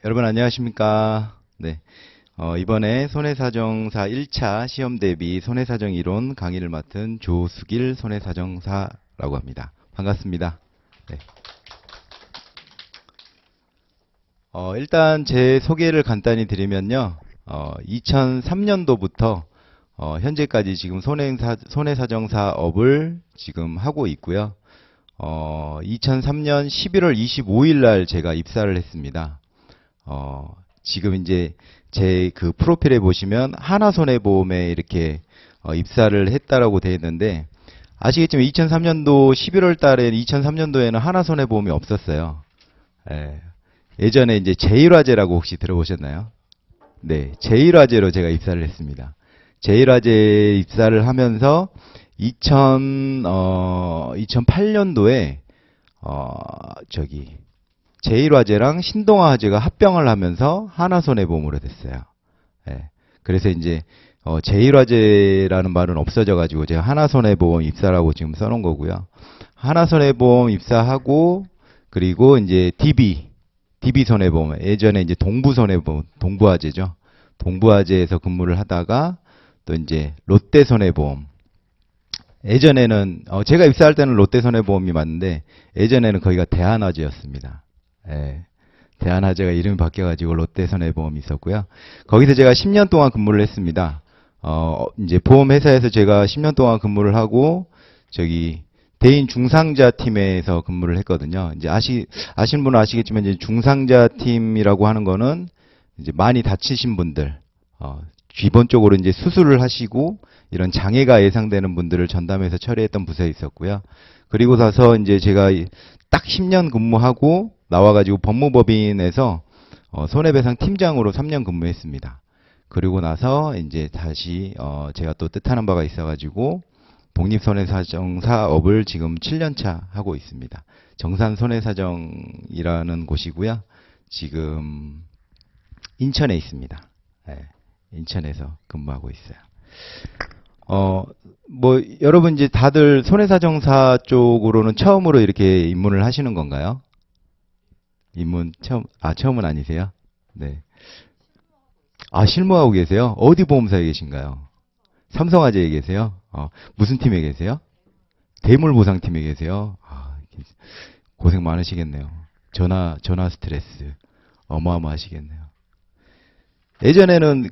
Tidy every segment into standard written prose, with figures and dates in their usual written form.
여러분 안녕하십니까? 네. 이번에 손해사정사 1차 시험 대비 손해사정 이론 강의를 맡은 조수길 손해사정사라고 합니다. 반갑습니다. 네. 일단 제 소개를 간단히 드리면요. 2003년도부터 현재까지 지금 손해사정사업을 지금 하고 있고요. 2003년 11월 25일 날 제가 입사를 했습니다. 지금 이제 제 그 프로필에 보시면 하나손해보험에 이렇게 입사를 했다라고 되어 있는데, 아시겠지만 2003년도 11월 달에 2003년도에는 하나손해보험이 없었어요. 예. 예전에 이제 제일화재라고 혹시 들어보셨나요? 네, 제일화재로 제가 입사를 했습니다. 제일화재 입사를 하면서 2008년도에 저기 제일화재랑 신동아화재가 합병을 하면서 하나손해보험으로 됐어요. 예. 그래서 이제 제일화재라는 말은 없어져 가지고 제가 하나손해보험 입사라고 지금 써놓은 거고요. 하나손해보험 입사하고, 그리고 이제 DB 손해보험, 예전에 이제 동부손해보험, 동부화재죠. 동부화재에서 근무를 하다가 또 이제 롯데손해보험. 예전에는 제가 입사할 때는 롯데손해보험이 맞는데, 예전에는 거기가 대한화재였습니다. 예. 대한화재가 이름이 바뀌어가지고 롯데손해보험이 있었고요. 거기서 제가 10년 동안 근무를 했습니다. 이제 보험회사에서 제가 10년 동안 근무를 하고, 저기, 대인 중상자 팀에서 근무를 했거든요. 이제 아시는 분은 아시겠지만, 이제 중상자 팀이라고 하는 거는 이제 많이 다치신 분들, 기본적으로 이제 수술을 하시고, 이런 장애가 예상되는 분들을 전담해서 처리했던 부서에 있었고요. 그리고 나서 이제 제가 딱 10년 근무하고 나와가지고 법무법인에서 손해배상 팀장으로 3년 근무했습니다. 그리고 나서 이제 다시 제가 또 뜻하는 바가 있어가지고 독립손해사정사업을 지금 7년차 하고 있습니다. 정산손해사정이라는 곳이고요. 지금 인천에 있습니다. 네, 인천에서 근무하고 있어요. 여러분 이제 다들 손해사정사 쪽으로는 처음으로 이렇게 입문을 하시는 건가요? 처음은 아니세요? 네. 실무하고 계세요? 어디 보험사에 계신가요? 삼성화재에 계세요? 무슨 팀에 계세요? 대물보상팀에 계세요? 고생 많으시겠네요. 전화 스트레스. 어마어마하시겠네요. 예전에는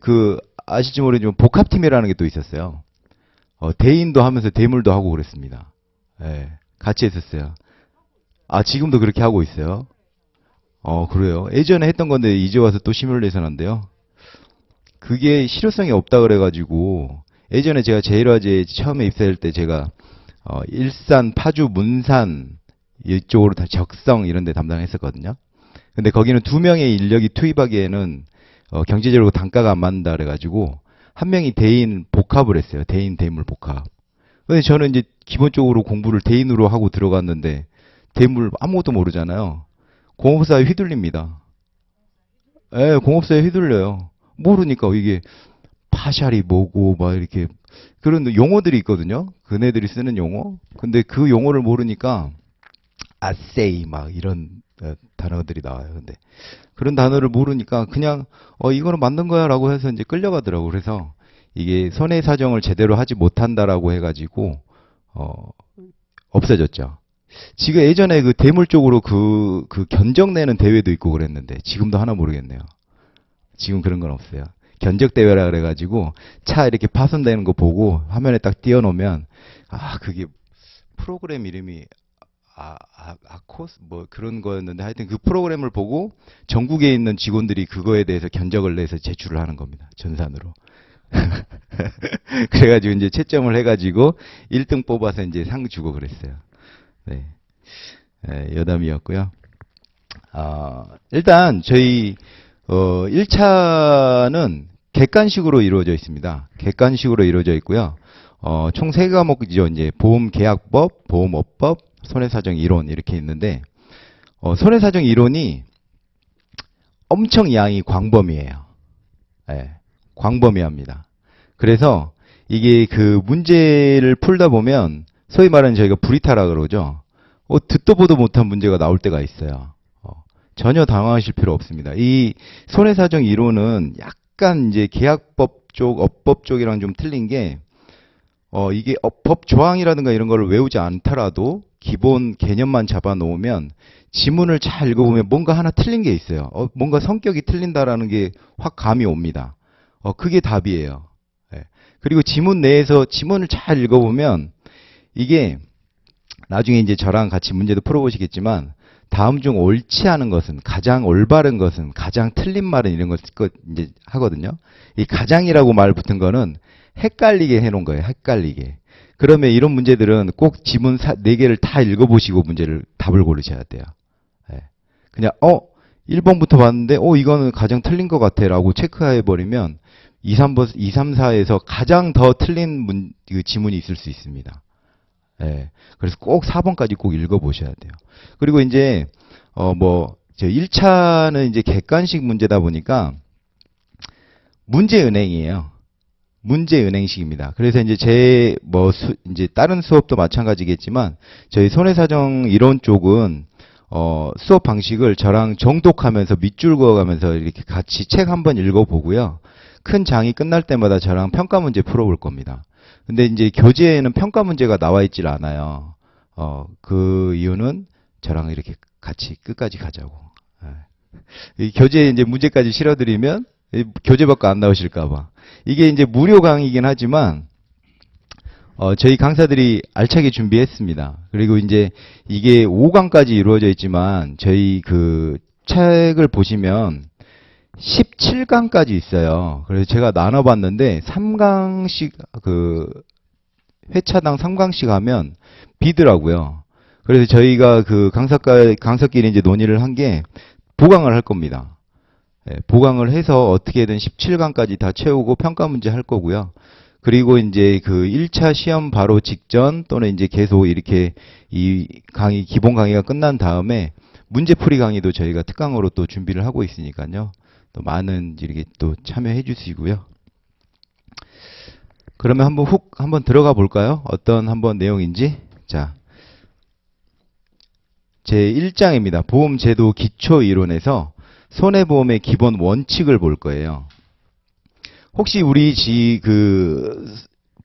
아실지 모르지만 복합팀이라는 게 또 있었어요. 대인도 하면서 대물도 하고 그랬습니다. 예, 같이 했었어요. 지금도 그렇게 하고 있어요. 그래요. 예전에 했던 건데 이제 와서 또 시뮬레이션 한대요. 그게 실효성이 없다 그래가지고, 예전에 제가 제일화재 처음에 입사할 때 제가 일산, 파주, 문산 이쪽으로 다 적성 이런 데 담당했었거든요. 근데 거기는 2명의 인력이 투입하기에는 경제적으로 단가가 안 맞는다 그래가지고 한 명이 대인 복합을 했어요. 대인 대물 복합. 근데 저는 이제 기본적으로 공부를 대인으로 하고 들어갔는데 대물 아무것도 모르잖아요. 공업사에 휘둘립니다. 예, 공업사에 휘둘려요. 모르니까 이게 파샬이 뭐고 막 이렇게 그런 용어들이 있거든요. 그네들이 쓰는 용어. 근데 그 용어를 모르니까 아세이 막 이런 단어들이 나와요. 근데 그런 단어를 모르니까 그냥 이거는 맞는 거야라고 해서 이제 끌려가더라고. 그래서 이게 손해사정을 제대로 하지 못한다라고 해가지고 없어졌죠. 지금 예전에 그 대물 쪽으로 그 견적 내는 대회도 있고 그랬는데 지금도 하나 모르겠네요. 지금 그런 건 없어요. 견적 대회라 그래가지고 차 이렇게 파손되는 거 보고 화면에 딱 띄워놓으면 그게 프로그램 이름이 아코스 뭐 그런 거였는데, 하여튼 그 프로그램을 보고 전국에 있는 직원들이 그거에 대해서 견적을 내서 제출을 하는 겁니다. 전산으로. 그래가지고 이제 채점을 해가지고 1등 뽑아서 이제 상 주고 그랬어요. 네. 여담이었고요. 일단 저희 1차는 객관식으로 이루어져 있습니다. 객관식으로 이루어져 있고요. 총 3과목이죠. 이제 보험계약법, 보험업법, 손해사정 이론 이렇게 있는데, 손해사정 이론이 엄청 양이 광범위해요. 예, 광범위합니다. 그래서 이게 그 문제를 풀다 보면 소위 말하는 저희가 브리타라 그러죠. 듣도 보도 못한 문제가 나올 때가 있어요. 전혀 당황하실 필요 없습니다. 이 손해사정 이론은 약간 이제 계약법 쪽, 업법 쪽이랑 좀 틀린 게, 이게 법 조항이라든가 이런 거를 외우지 않더라도 기본 개념만 잡아 놓으면 지문을 잘 읽어보면 뭔가 하나 틀린 게 있어요. 뭔가 성격이 틀린다라는 게 확 감이 옵니다. 그게 답이에요. 예. 그리고 지문 내에서 지문을 잘 읽어보면 이게 나중에 이제 저랑 같이 문제도 풀어보시겠지만 다음 중 옳지 않은 것은, 가장 올바른 것은, 가장 틀린 말은 이런 걸 이제 하거든요. 이 가장이라고 말 붙은 거는 헷갈리게 해놓은 거예요. 헷갈리게. 그러면 이런 문제들은 꼭 지문 4개를 다 읽어보시고 답을 고르셔야 돼요. 예. 그냥 1번부터 봤는데 이거는 가장 틀린 것 같아 라고 체크해버리면 2, 3, 4에서 가장 더 틀린 그 지문이 있을 수 있습니다. 예. 그래서 꼭 4번까지 꼭 읽어보셔야 돼요. 그리고 이제, 저 1차는 이제 객관식 문제다 보니까 문제은행이에요. 문제은행식입니다. 그래서 이제 이제 다른 수업도 마찬가지겠지만 저희 손해사정 이론 쪽은 수업 방식을 저랑 정독하면서 밑줄 그어가면서 이렇게 같이 책 한번 읽어보고요. 큰 장이 끝날 때마다 저랑 평가 문제 풀어볼 겁니다. 근데 이제 교재에는 평가 문제가 나와 있질 않아요. 그 이유는 저랑 이렇게 같이 끝까지 가자고. 이 교재에 이제 문제까지 실어드리면 교재 밖에 안 나오실까봐. 이게 이제 무료 강의이긴 하지만, 저희 강사들이 알차게 준비했습니다. 그리고 이제 이게 5강까지 이루어져 있지만, 저희 그 책을 보시면 17강까지 있어요. 그래서 제가 나눠봤는데, 3강씩, 회차당 3강씩 하면 비더라고요. 그래서 저희가 그 강사끼리 이제 논의를 한 게, 보강을 할 겁니다. 예, 보강을 해서 어떻게든 17강까지 다 채우고 평가 문제 할 거고요. 그리고 이제 그 1차 시험 바로 직전 또는 이제 계속 이렇게 이 기본 강의가 끝난 다음에 문제풀이 강의도 저희가 특강으로 또 준비를 하고 있으니까요. 또 많은 이렇게 또 참여해 주시고요. 그러면 한번 들어가 볼까요? 어떤 한번 내용인지. 자, 제 1장입니다. 보험제도 기초이론에서 손해보험의 기본 원칙을 볼 거예요. 혹시 우리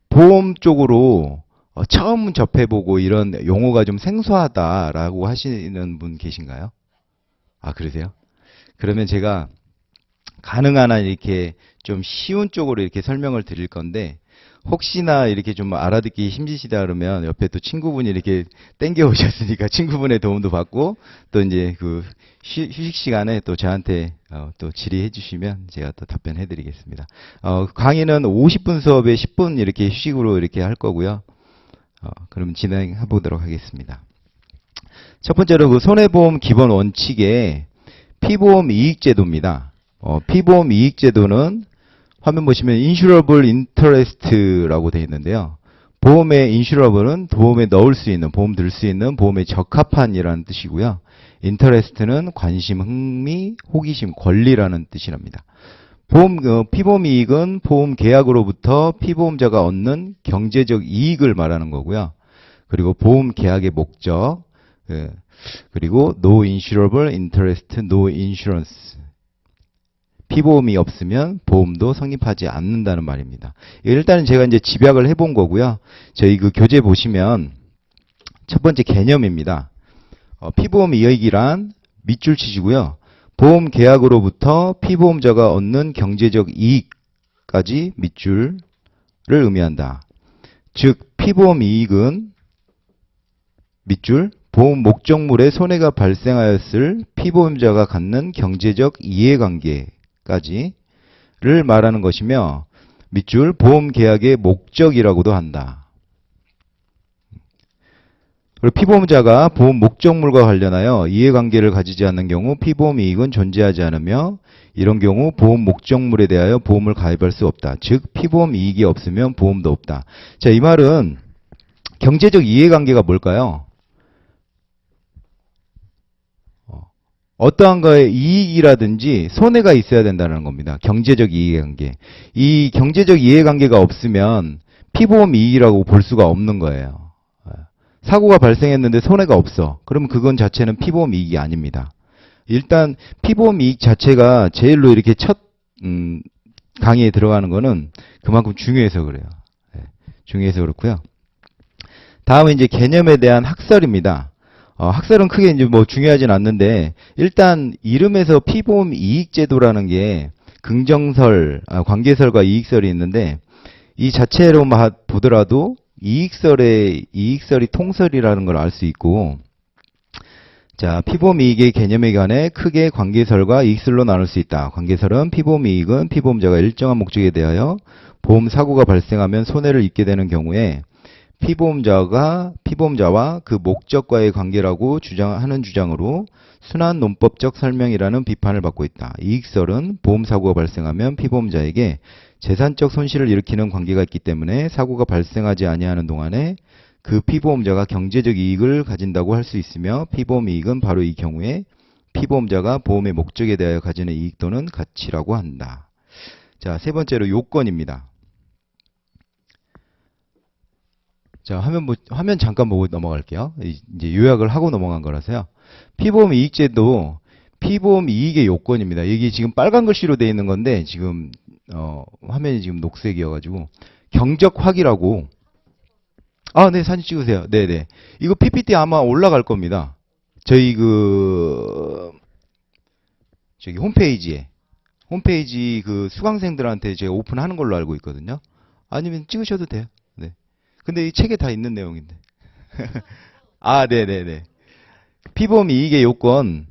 보험 쪽으로 처음 접해보고 이런 용어가 좀 생소하다라고 하시는 분 계신가요? 아, 그러세요? 그러면 제가 가능한 한 이렇게 좀 쉬운 쪽으로 이렇게 설명을 드릴 건데, 혹시나 이렇게 좀 알아듣기 힘드시다 그러면 옆에 또 친구분이 이렇게 땡겨 오셨으니까 친구분의 도움도 받고, 또 이제 그 휴식 시간에 또 저한테 또 질의해 주시면 제가 또 답변해 드리겠습니다. 강의는 50분 수업에 10분 이렇게 휴식으로 이렇게 할 거고요. 그럼 진행해 보도록 하겠습니다. 첫 번째로 그 손해보험 기본 원칙에 피보험 이익제도입니다. 피보험 이익제도는 화면 보시면 insurable interest라고 되어 있는데요. 보험의 insurable은 보험에 넣을 수 있는, 보험 들 수 있는 보험에 적합한이라는 뜻이고요. interest는 관심, 흥미, 호기심, 권리라는 뜻이랍니다. 피보험 이익은 보험 계약으로부터 피보험자가 얻는 경제적 이익을 말하는 거고요. 그리고 보험 계약의 목적, 그리고 no insurable interest, no insurance. 피보험이 없으면 보험도 성립하지 않는다는 말입니다. 일단은 제가 이제 집약을 해본 거고요. 저희 그 교재 보시면 첫 번째 개념입니다. 피보험 이익이란 밑줄 치시고요. 보험 계약으로부터 피보험자가 얻는 경제적 이익까지 밑줄을 의미한다. 즉 피보험 이익은 밑줄 보험 목적물에 손해가 발생하였을 피보험자가 갖는 경제적 이해관계까지를 말하는 것이며, 밑줄 보험 계약의 목적이라고도 한다. 그리고 피보험자가 보험 목적물과 관련하여 이해관계를 가지지 않는 경우 피보험 이익은 존재하지 않으며, 이런 경우 보험 목적물에 대하여 보험을 가입할 수 없다. 즉 피보험 이익이 없으면 보험도 없다. 자, 이 말은 경제적 이해관계가 뭘까요? 어떠한 거에 이익이라든지 손해가 있어야 된다는 겁니다. 경제적 이해관계. 이 경제적 이해관계가 없으면 피보험 이익이라고 볼 수가 없는 거예요. 사고가 발생했는데 손해가 없어. 그러면 그건 자체는 피보험 이익이 아닙니다. 일단 피보험 이익 자체가 제일로 이렇게 첫 강의에 들어가는 거는 그만큼 중요해서 그래요. 예, 중요해서 그렇고요. 다음은 이제 개념에 대한 학설입니다. 학설은 크게 이제 뭐 중요하진 않는데 일단 이름에서 피보험 이익제도라는 게 긍정설, 관계설과 이익설이 있는데 이 자체로만 보더라도 이익설이 통설이라는 걸 알 수 있고, 자, 피보험 이익의 개념에 관해 크게 관계설과 이익설로 나눌 수 있다. 관계설은 피보험 이익은 피보험자가 일정한 목적에 대하여 보험 사고가 발생하면 손해를 입게 되는 경우에 피보험자와 그 목적과의 관계라고 하는 주장으로 순환 논법적 설명이라는 비판을 받고 있다. 이익설은 보험 사고가 발생하면 피보험자에게 재산적 손실을 일으키는 관계가 있기 때문에 사고가 발생하지 아니하는 동안에 그 피보험자가 경제적 이익을 가진다고 할 수 있으며 피보험 이익은 바로 이 경우에 피보험자가 보험의 목적에 대하여 가지는 이익 또는 가치라고 한다. 자, 세 번째로 요건입니다. 자, 화면 잠깐 보고 넘어갈게요. 이제 요약을 하고 넘어간 거라서요. 피보험 이익제도 피보험 이익의 요건입니다. 이게 지금 빨간 글씨로 되어 있는 건데 지금 화면이 지금 녹색이어가지고 경적확이라고. 네, 사진 찍으세요. 네네. 이거 PPT 아마 올라갈 겁니다. 저희 저기 홈페이지 그 수강생들한테 제가 오픈하는 걸로 알고 있거든요. 아니면 찍으셔도 돼요. 네. 근데 이 책에 다 있는 내용인데. 네네네. 피보험 이익의 요건,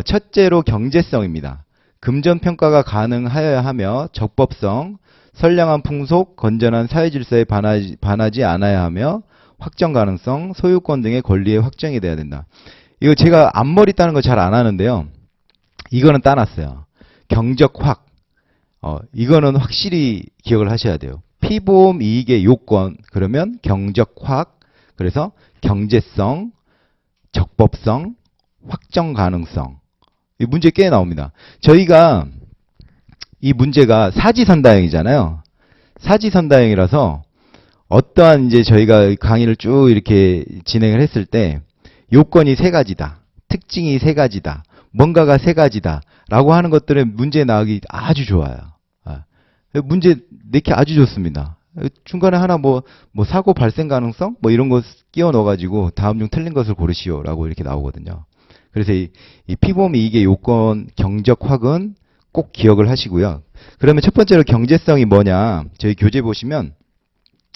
첫째로 경제성입니다. 금전 평가가 가능하여야 하며 적법성, 선량한 풍속, 건전한 사회질서에 반하지 않아야 하며 확정 가능성, 소유권 등의 권리의 확정이 돼야 된다. 이거 제가 앞머리 따는 거 잘 안 하는데요. 이거는 따놨어요. 경적확. 이거는 확실히 기억을 하셔야 돼요. 피보험 이익의 요건, 그러면 경적확, 그래서 경제성, 적법성, 확정 가능성. 이 문제 꽤 나옵니다. 저희가 이 문제가 사지선다형이잖아요. 사지선다형이라서 어떠한 이제 저희가 강의를 쭉 이렇게 진행을 했을 때 요건이 세 가지다. 특징이 세 가지다. 뭔가가 세 가지다. 라고 하는 것들은 문제 나오기 아주 좋아요. 문제 내기 아주 좋습니다. 중간에 하나 뭐 사고 발생 가능성? 뭐 이런 거 끼워 넣어가지고 다음 중 틀린 것을 고르시오. 라고 이렇게 나오거든요. 그래서 이 피보험 이익의 요건 경적확은 꼭 기억을 하시고요. 그러면 첫 번째로 경제성이 뭐냐? 저희 교재 보시면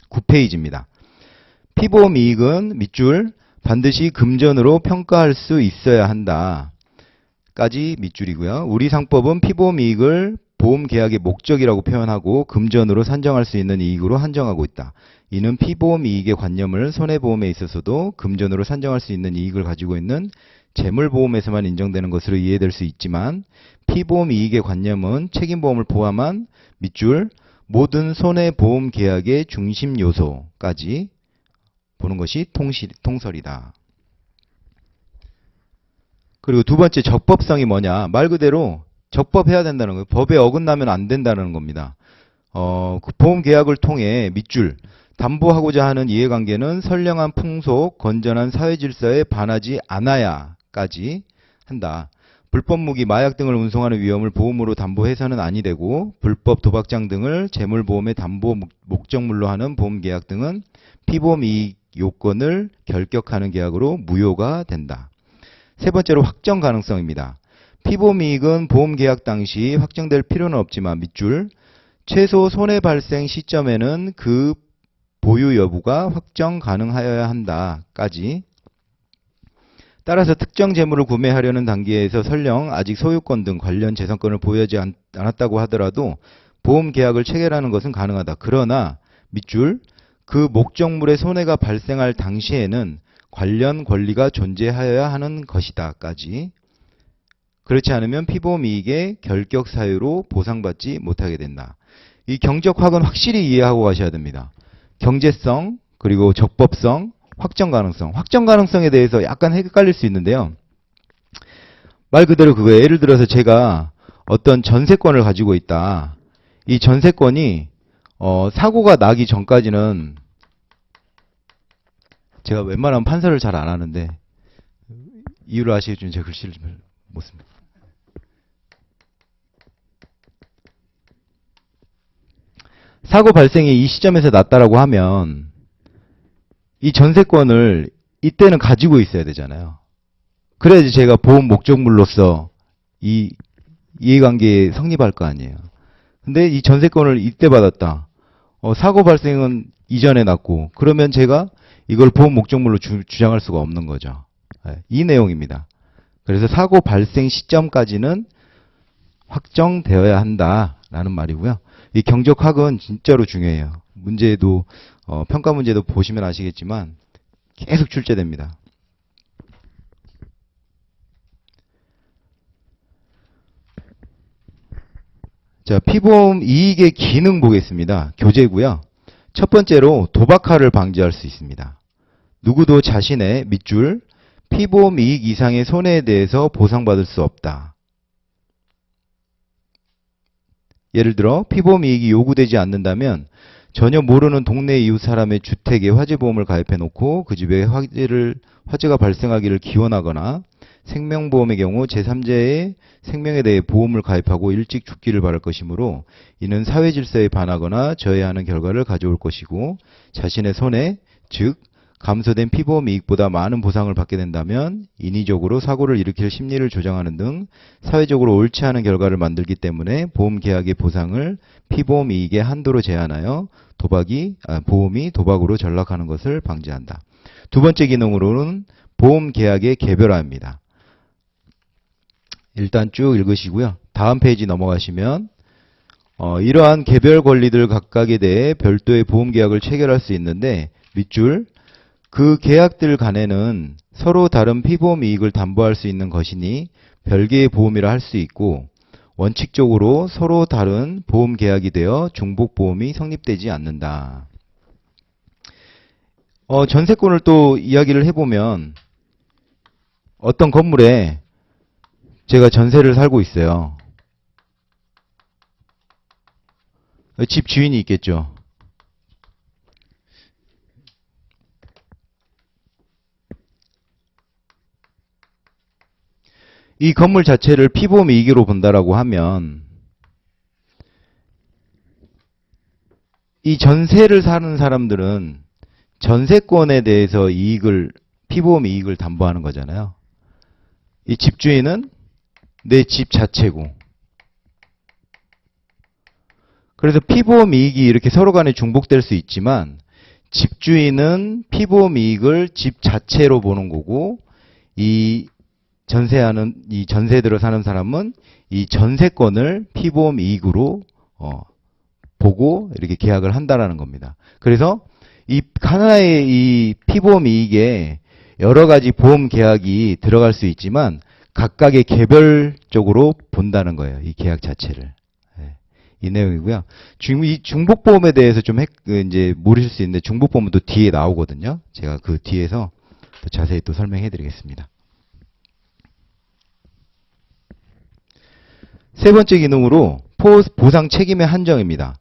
9페이지입니다. 피보험 이익은 밑줄 반드시 금전으로 평가할 수 있어야 한다. 까지 밑줄이고요. 우리 상법은 피보험 이익을 보험 계약의 목적이라고 표현하고 금전으로 산정할 수 있는 이익으로 한정하고 있다. 이는 피보험 이익의 관념을 손해보험에 있어서도 금전으로 산정할 수 있는 이익을 가지고 있는 재물보험에서만 인정되는 것으로 이해될 수 있지만 피보험 이익의 관념은 책임보험을 포함한 밑줄 모든 손해보험 계약의 중심 요소까지 보는 것이 통설이다. 그리고 두 번째 적법성이 뭐냐? 말 그대로 적법해야 된다는 거예요. 법에 어긋나면 안 된다는 겁니다. 그 보험 계약을 통해 밑줄 담보하고자 하는 이해관계는 선량한 풍속, 건전한 사회질서에 반하지 않아야까지 한다. 불법 무기, 마약 등을 운송하는 위험을 보험으로 담보해서는 아니 되고 불법 도박장 등을 재물보험의 담보 목적물로 하는 보험계약 등은 피보험 이익 요건을 결격하는 계약으로 무효가 된다. 세 번째로 확정 가능성입니다. 피보험 이익은 보험 계약 당시 확정될 필요는 없지만 밑줄 최소 손해 발생 시점에는 그 보유 여부가 확정 가능하여야 한다까지. 따라서 특정 재물을 구매하려는 단계에서 설령 아직 소유권 등 관련 재산권을 보유하지 않았다고 하더라도 보험 계약을 체결하는 것은 가능하다. 그러나 밑줄 그 목적물의 손해가 발생할 당시에는 관련 권리가 존재하여야 하는 것이다까지. 그렇지 않으면 피보험 이익의 결격 사유로 보상받지 못하게 된다. 이 경적확은 확실히 이해하고 가셔야 됩니다. 경제성, 그리고 적법성, 확정 가능성. 확정 가능성에 대해서 약간 헷갈릴 수 있는데요. 말 그대로 그거예요. 예를 들어서 제가 어떤 전세권을 가지고 있다. 이 전세권이 사고가 나기 전까지는 제가 웬만하면 판사를 잘 안 하는데 이유를 아시겠지만 제 글씨를 못 씁니다. 사고 발생이 이 시점에서 났다라고 하면 이 전세권을 이때는 가지고 있어야 되잖아요. 그래야지 제가 보험 목적물로서 이 이해관계에 성립할 거 아니에요. 근데 이 전세권을 이때 받았다. 사고 발생은 이전에 났고 그러면 제가 이걸 보험 목적물로 주장할 수가 없는 거죠. 이 내용입니다. 그래서 사고 발생 시점까지는 확정되어야 한다라는 말이고요. 이 경적학은 진짜로 중요해요. 문제도 평가 문제도 보시면 아시겠지만 계속 출제됩니다. 자, 피보험 이익의 기능 보겠습니다. 교재고요. 첫 번째로 도박화를 방지할 수 있습니다. 누구도 자신의 밑줄 피보험 이익 이상의 손해에 대해서 보상받을 수 없다. 예를 들어 피보험 이익이 요구되지 않는다면 전혀 모르는 동네 이웃 사람의 주택에 화재보험을 가입해 놓고 그 집에 화재가 발생하기를 기원하거나 생명보험의 경우 제3자의 생명에 대해 보험을 가입하고 일찍 죽기를 바랄 것이므로 이는 사회질서에 반하거나 저해하는 결과를 가져올 것이고 자신의 손해, 즉 감소된 피보험 이익보다 많은 보상을 받게 된다면 인위적으로 사고를 일으킬 심리를 조장하는 등 사회적으로 옳지 않은 결과를 만들기 때문에 보험 계약의 보상을 피보험 이익의 한도로 제한하여 보험이 도박으로 전락하는 것을 방지한다. 두 번째 기능으로는 보험 계약의 개별화입니다. 일단 쭉 읽으시고요. 다음 페이지 넘어가시면 이러한 개별 권리들 각각에 대해 별도의 보험 계약을 체결할 수 있는데 밑줄 그 계약들 간에는 서로 다른 피보험 이익을 담보할 수 있는 것이니 별개의 보험이라 할 수 있고 원칙적으로 서로 다른 보험 계약이 되어 중복보험이 성립되지 않는다. 전세권을 또 이야기를 해보면 어떤 건물에 제가 전세를 살고 있어요. 집 주인이 있겠죠. 이 건물 자체를 피보험 이익으로 본다라고 하면 이 전세를 사는 사람들은 전세권에 대해서 피보험 이익을 담보하는 거잖아요. 이 집주인은 내 집 자체고. 그래서 피보험 이익이 이렇게 서로 간에 중복될 수 있지만 집주인은 피보험 이익을 집 자체로 보는 거고 이 전세들을 사는 사람은 이 전세권을 피보험 이익으로 보고 이렇게 계약을 한다라는 겁니다. 그래서 이 하나의 이 피보험 이익에 여러 가지 보험 계약이 들어갈 수 있지만 각각의 개별적으로 본다는 거예요. 이 계약 자체를. 이 내용이고요. 이 중복보험에 대해서 좀 이제 모르실 수 있는데 중복보험은 또 뒤에 나오거든요. 제가 그 뒤에서 또 자세히 또 설명해 드리겠습니다. 세 번째 기능으로 보상 책임의 한정입니다.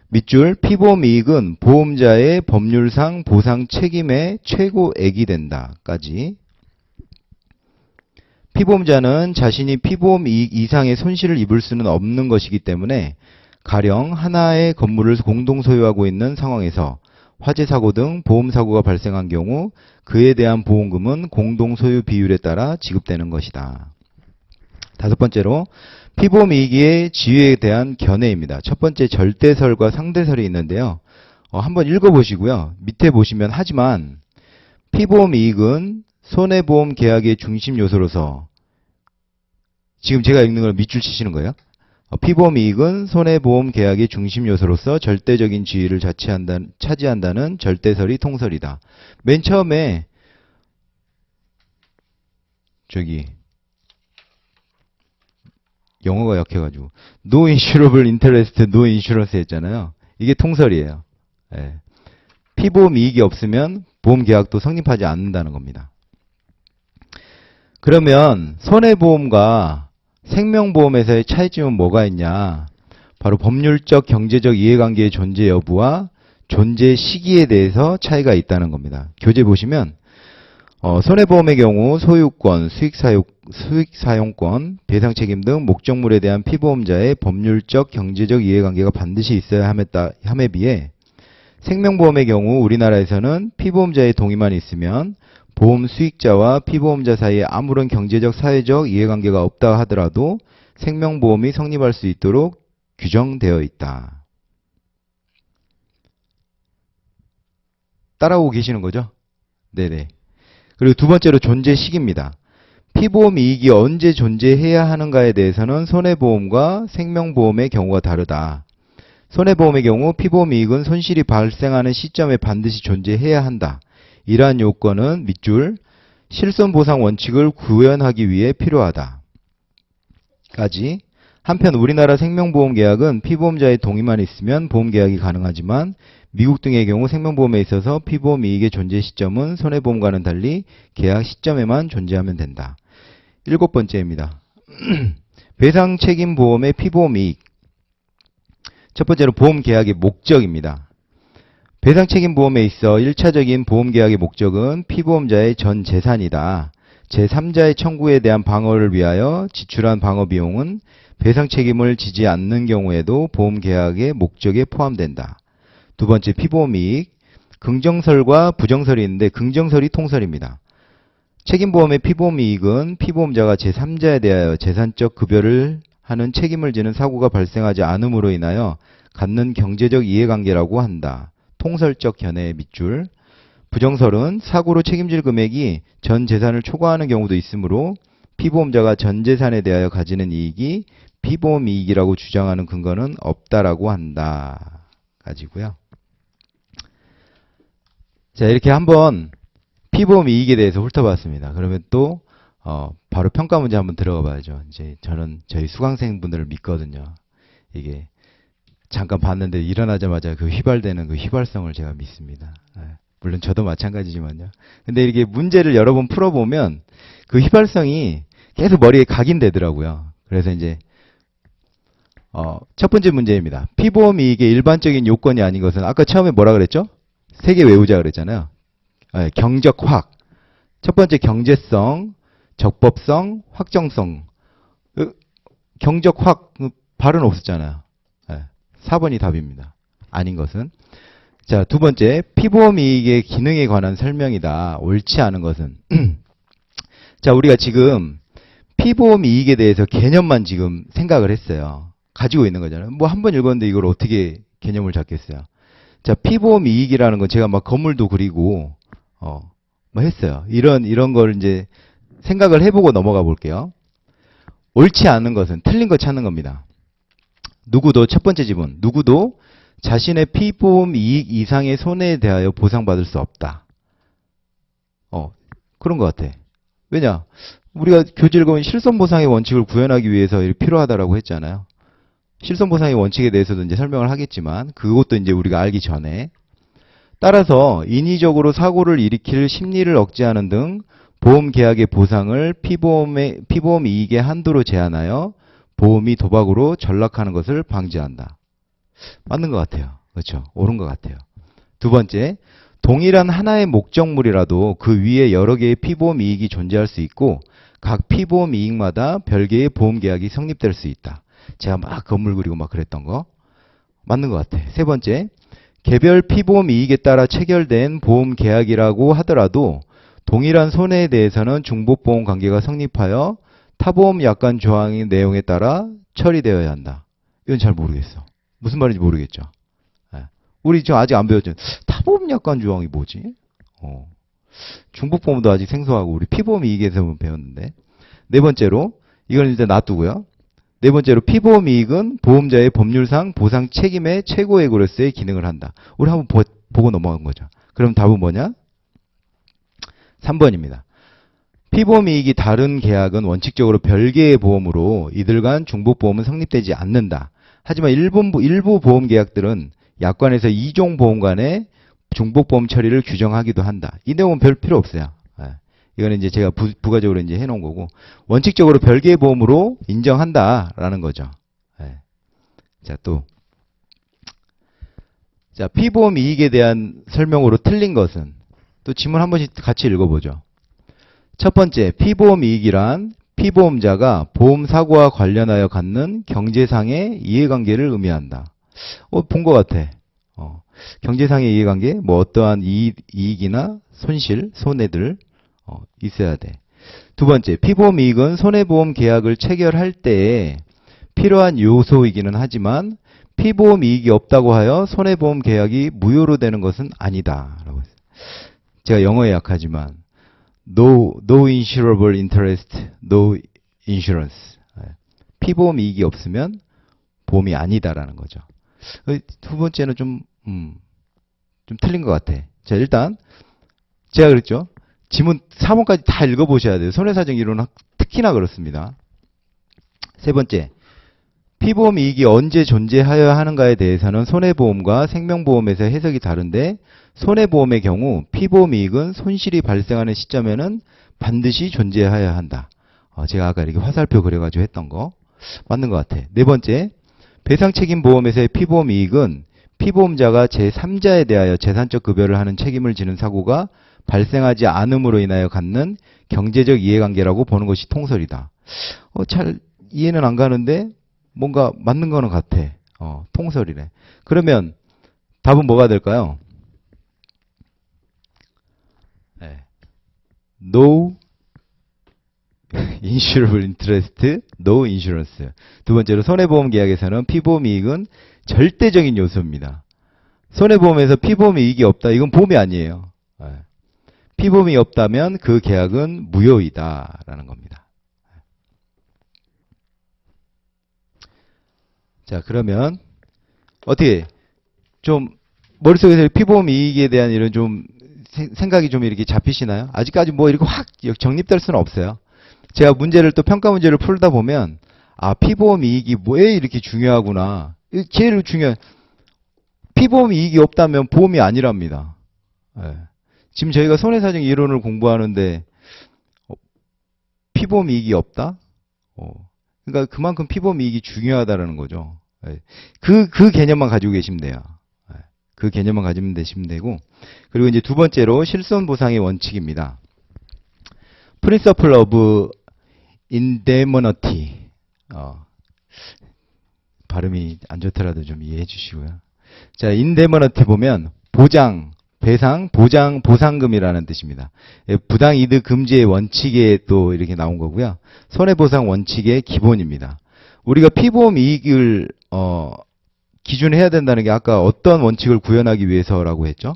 밑줄 피보험 이익은 보험자의 법률상 보상 책임의 최고액이 된다까지. 피보험자는 자신이 피보험 이익 이상의 손실을 입을 수는 없는 것이기 때문에 가령 하나의 건물을 공동 소유하고 있는 상황에서 화재 사고 등 보험 사고가 발생한 경우 그에 대한 보험금은 공동 소유 비율에 따라 지급되는 것이다. 다섯 번째로 피보험 이익의 지위에 대한 견해입니다. 첫 번째 절대설과 상대설이 있는데요. 한번 읽어보시고요. 밑에 보시면 하지만 피보험 이익은 손해보험 계약의 중심 요소로서 지금 제가 읽는 걸 밑줄 치시는 거예요. 피보험 이익은 손해보험 계약의 중심 요소로서 절대적인 지위를 차지한다는 절대설이 통설이다. 맨 처음에 영어가 약해가지고 No insurable interest, no insurance 했잖아요. 이게 통설이에요. 피보험 이익이 없으면 보험 계약도 성립하지 않는다는 겁니다. 그러면 손해보험과 생명보험에서의 차이점은 뭐가 있냐? 바로 법률적, 경제적 이해관계의 존재 여부와 존재 시기에 대해서 차이가 있다는 겁니다. 교재 보시면 손해보험의 경우 소유권, 수익 사용권, 배상 책임 등 목적물에 대한 피보험자의 법률적, 경제적 이해관계가 반드시 있어야 함에 비해 생명보험의 경우 우리나라에서는 피보험자의 동의만 있으면 보험 수익자와 피보험자 사이에 아무런 경제적, 사회적 이해관계가 없다 하더라도 생명보험이 성립할 수 있도록 규정되어 있다. 따라오고 계시는 거죠? 네네. 그리고 두 번째로 존재 시기입니다. 피보험 이익이 언제 존재해야 하는가에 대해서는 손해보험과 생명보험의 경우가 다르다. 손해보험의 경우 피보험 이익은 손실이 발생하는 시점에 반드시 존재해야 한다. 이러한 요건은 밑줄 실손보상 원칙을 구현하기 위해 필요하다. 까지. 한편 우리나라 생명보험 계약은 피보험자의 동의만 있으면 보험 계약이 가능하지만 미국 등의 경우 생명보험에 있어서 피보험 이익의 존재 시점은 손해보험과는 달리 계약 시점에만 존재하면 된다. 7번째입니다. 배상책임보험의 피보험 이익. 첫 번째로 보험 계약의 목적입니다. 배상책임보험에 있어 1차적인 보험 계약의 목적은 피보험자의 전 재산이다. 제3자의 청구에 대한 방어를 위하여 지출한 방어 비용은 배상 책임을 지지 않는 경우에도 보험 계약의 목적에 포함된다. 두 번째, 피보험 이익. 긍정설과 부정설이 있는데 긍정설이 통설입니다. 책임보험의 피보험 이익은 피보험자가 제3자에 대하여 재산적 급여를 하는 책임을 지는 사고가 발생하지 않음으로 인하여 갖는 경제적 이해관계라고 한다. 통설적 견해의 밑줄. 부정설은 사고로 책임질 금액이 전 재산을 초과하는 경우도 있으므로 피보험자가 전 재산에 대하여 가지는 이익이 피보험 이익이라고 주장하는 근거는 없다라고 한다. 가지고요. 자, 이렇게 한번 피보험 이익에 대해서 훑어봤습니다. 그러면 또 바로 평가 문제 한번 들어가 봐야죠. 이제 저는 저희 수강생분들을 믿거든요. 이게 잠깐 봤는데 일어나자마자 그 휘발되는 그 휘발성을 제가 믿습니다. 물론 저도 마찬가지지만요. 근데 이렇게 문제를 여러 번 풀어보면 그 휘발성이 계속 머리에 각인되더라고요. 그래서 이제 첫 번째 문제입니다. 피보험 이익의 일반적인 요건이 아닌 것은 아까 처음에 뭐라 그랬죠? 세 개 외우자 그랬잖아요. 경적확. 첫 번째 경제성, 적법성, 확정성. 경적확 발은 없었잖아요. 4번이 답입니다. 아닌 것은. 자, 두 번째, 피보험 이익의 기능에 관한 설명이다. 옳지 않은 것은. 자, 우리가 지금 피보험 이익에 대해서 개념만 지금 생각을 했어요. 가지고 있는 거잖아요. 뭐 한 번 읽었는데 이걸 어떻게 개념을 잡겠어요. 자, 피보험 이익이라는 건 제가 막 건물도 그리고 뭐 했어요. 이런 걸 이제 생각을 해보고 넘어가 볼게요. 옳지 않은 것은 틀린 거 찾는 겁니다. 누구도 첫 번째 지문, 누구도 자신의 피보험 이익 이상의 손해에 대하여 보상받을 수 없다. 그런 것 같아. 왜냐? 우리가 교재 읽으면 실손보상의 원칙을 구현하기 위해서 필요하다라고 했잖아요. 실손보상의 원칙에 대해서도 이제 설명을 하겠지만 그것도 이제 우리가 알기 전에 따라서 인위적으로 사고를 일으킬 심리를 억제하는 등 보험 계약의 보상을 피보험 이익의 한도로 제한하여 보험이 도박으로 전락하는 것을 방지한다. 맞는 것 같아요. 그렇죠? 옳은 것 같아요. 두 번째, 동일한 하나의 목적물이라도 그 위에 여러 개의 피보험 이익이 존재할 수 있고 각 피보험 이익마다 별개의 보험 계약이 성립될 수 있다. 제가 막 건물 그리고 막 그랬던 거 맞는 것 같아. 세 번째, 개별 피보험 이익에 따라 체결된 보험 계약이라고 하더라도 동일한 손해에 대해서는 중복보험 관계가 성립하여 타보험 약관 조항의 내용에 따라 처리되어야 한다. 이건 잘 모르겠어. 무슨 말인지 모르겠죠. 우리 지금 아직 안 배웠죠. 타보험 약관 조항이 뭐지? 중복보험도 아직 생소하고 우리 피보험 이익에서만 배웠는데. 네 번째로 이건 일단 놔두고요. 네 번째로 피보험 이익은 보험자의 법률상 보상 책임의 최고액으로서의 기능을 한다. 우리 한번 보고 넘어간 거죠. 그럼 답은 뭐냐? 3번입니다. 피보험 이익이 다른 계약은 원칙적으로 별개의 보험으로 이들 간 중복보험은 성립되지 않는다. 하지만 일부 보험 계약들은 약관에서 2종 보험 간의 중복보험 처리를 규정하기도 한다. 이 내용은 별 필요 없어요. 이거는 이제 제가 부가적으로 이제 해놓은 거고 원칙적으로 별개의 보험으로 인정한다라는 거죠. 자, 또 자, 피보험 이익에 대한 설명으로 틀린 것은 또 지문 한 번씩 같이 읽어보죠. 첫 번째, 피보험 이익이란 피보험자가 보험 사고와 관련하여 갖는 경제상의 이해관계를 의미한다. 본 것 같아. 경제상의 이해관계, 뭐 어떠한 이익이나 손실, 손해들 있어야 돼. 두 번째, 피보험 이익은 손해보험 계약을 체결할 때에 필요한 요소이기는 하지만 피보험 이익이 없다고 하여 손해보험 계약이 무효로 되는 것은 아니다. 라고 했어요. 제가 영어에 약하지만 no insurable interest, no insurance. 피보험 이익이 없으면 보험이 아니다라는 거죠. 두 번째는 좀 틀린 것 같아. 자, 일단 제가 그랬죠. 지문 4번까지 다 읽어보셔야 돼요. 손해사정 이론은 특히나 그렇습니다. 세 번째, 피보험 이익이 언제 존재하여야 하는가에 대해서는 손해보험과 생명보험에서 해석이 다른데 손해보험의 경우 피보험 이익은 손실이 발생하는 시점에는 반드시 존재해야 한다. 제가 아까 이렇게 화살표 그려가지고 했던 거 맞는 것 같아. 네 번째, 배상책임보험에서의 피보험 이익은 피보험자가 제3자에 대하여 재산적 급여를 하는 책임을 지는 사고가 발생하지 않음으로 인하여 갖는 경제적 이해관계라고 보는 것이 통설이다. 잘 이해는 안 가는데 뭔가 맞는 거는 같아. 통설이네. 그러면 답은 뭐가 될까요? 네. No insurable interest, no insurance. 두 번째로 손해보험 계약에서는 피보험 이익은 절대적인 요소입니다. 손해보험에서 피보험 이익이 없다. 이건 보험이 아니에요. 네. 피보험이 없다면 그 계약은 무효이다 라는 겁니다. 자, 그러면 어떻게 좀 머릿속에서 피보험 이익에 대한 이런 좀 생각이 좀 이렇게 잡히시나요? 아직까지 뭐 이렇게 확 정립될 수는 없어요. 제가 문제를 또 평가 문제를 풀다 보면 피보험 이익이 왜 이렇게 중요하구나. 제일 중요한 피보험 이익이 없다면 보험이 아니랍니다. 네. 지금 저희가 손해사정 이론을 공부하는데 피보험 이익이 없다? 그러니까 그만큼 피보험 이익이 중요하다라는 거죠. 네. 그 개념만 가지고 계시면 돼요. 네. 그 개념만 가지면 되시면 되고, 그리고 이제 두 번째로 실손보상의 원칙입니다. Principle of Indemnity. 발음이 안 좋더라도 좀 이해해 주시고요. 자, Indemnity 보면 보장, 배상, 보상금이라는 뜻입니다. 부당이득 금지의 원칙에 또 이렇게 나온 거고요. 손해보상 원칙의 기본입니다. 우리가 피보험 이익을 기준해야 된다는 게 아까 어떤 원칙을 구현하기 위해서라고 했죠?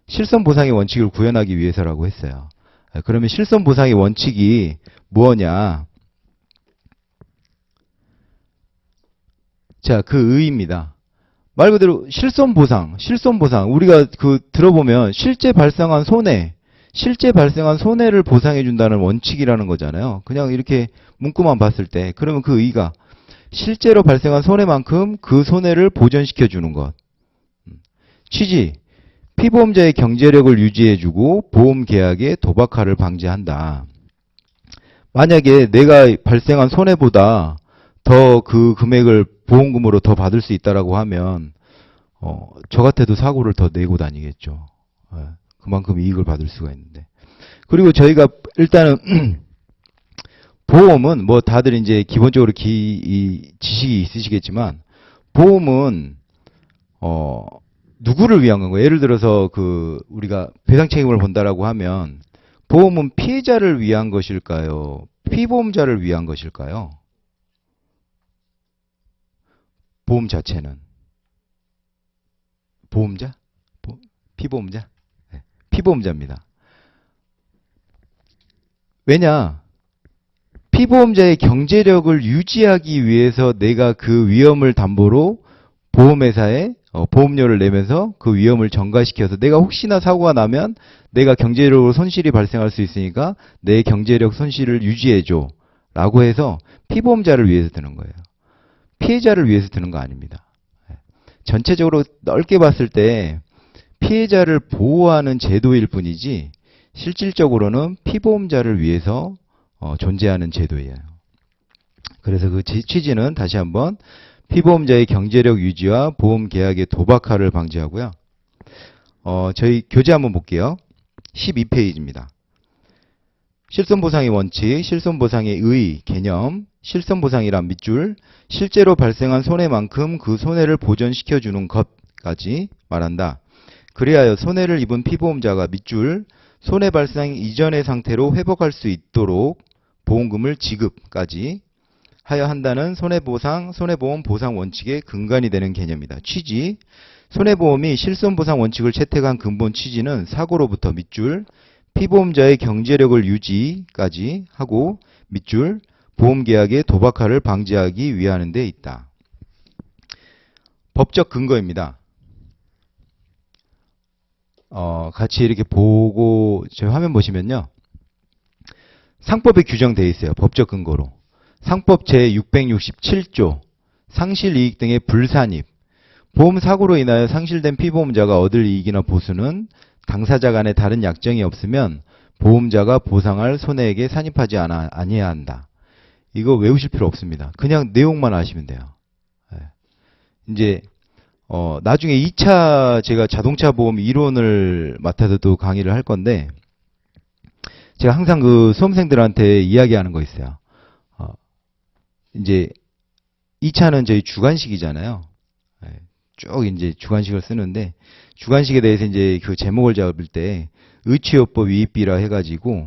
실손보상의 원칙을 구현하기 위해서라고 했어요. 그러면 실손보상의 원칙이 뭐냐? 자, 그 의의입니다. 말 그대로 실손보상. 우리가 들어보면 실제 발생한 손해를 보상해준다는 원칙이라는 거잖아요. 그냥 이렇게 문구만 봤을 때. 그러면 그 의의가 실제로 발생한 손해만큼 그 손해를 보전시켜주는 것. 취지. 피보험자의 경제력을 유지해주고 보험 계약의 도박화를 방지한다. 만약에 내가 발생한 손해보다 더 그 금액을 보험금으로 더 받을 수 있다라고 하면 저 같아도 사고를 더 내고 다니겠죠. 그만큼 이익을 받을 수가 있는데. 그리고 저희가 일단은 보험은 뭐 다들 이제 기본적으로 지식이 있으시겠지만 보험은 누구를 위한 건가요? 예를 들어서 우리가 배상 책임을 본다라고 하면 보험은 피해자를 위한 것일까요? 피보험자를 위한 것일까요? 보험 자체는 보험자? 피보험자? 네, 피보험자입니다. 왜냐? 피보험자의 경제력을 유지하기 위해서 내가 그 위험을 담보로 보험회사에 보험료를 내면서 그 위험을 전가시켜서 내가 혹시나 사고가 나면 내가 경제력으로 손실이 발생할 수 있으니까 내 경제력 손실을 유지해줘 라고 해서 피보험자를 위해서 드는 거예요. 피해자를 위해서 드는 거 아닙니다. 전체적으로 넓게 봤을 때 피해자를 보호하는 제도일 뿐이지 실질적으로는 피보험자를 위해서 존재하는 제도예요. 그래서 그 취지는 다시 한번 피보험자의 경제력 유지와 보험 계약의 도박화를 방지하고요. 저희 교재 한번 볼게요. 12페이지입니다. 실손보상의 원칙, 실손보상의 의, 개념, 실손보상이란 밑줄, 실제로 발생한 손해만큼 그 손해를 보전시켜주는 것까지 말한다. 그리하여 손해를 입은 피보험자가 밑줄, 손해 발생 이전의 상태로 회복할 수 있도록 보험금을 지급까지 하여 한다는 손해보상, 손해보험 보상 원칙의 근간이 되는 개념이다. 취지, 손해보험이 실손보상 원칙을 채택한 근본 취지는 사고로부터 밑줄, 피보험자의 경제력을 유지까지 하고 밑줄, 보험계약의 도박화를 방지하기 위하는 데 있다. 법적 근거입니다. 같이 이렇게 보고 저희 화면 보시면요. 상법에 규정되어 있어요. 법적 근거로. 상법 제667조 상실이익 등의 불산입. 보험사고로 인하여 상실된 피보험자가 얻을 이익이나 보수는 당사자 간에 다른 약정이 없으면 보험자가 보상할 손해액에 산입하지 아니해야 한다. 이거 외우실 필요 없습니다. 그냥 내용만 아시면 돼요. 이제 나중에 2차 제가 자동차 보험 이론을 맡아서 또 강의를 할 건데 제가 항상 그 수험생들한테 이야기하는 거 있어요. 이제 2차는 저희 주관식이잖아요. 쭉 이제 주관식을 쓰는데 주관식에 대해서 이제 그 제목을 잡을 때 의취요법 위입비라 해가지고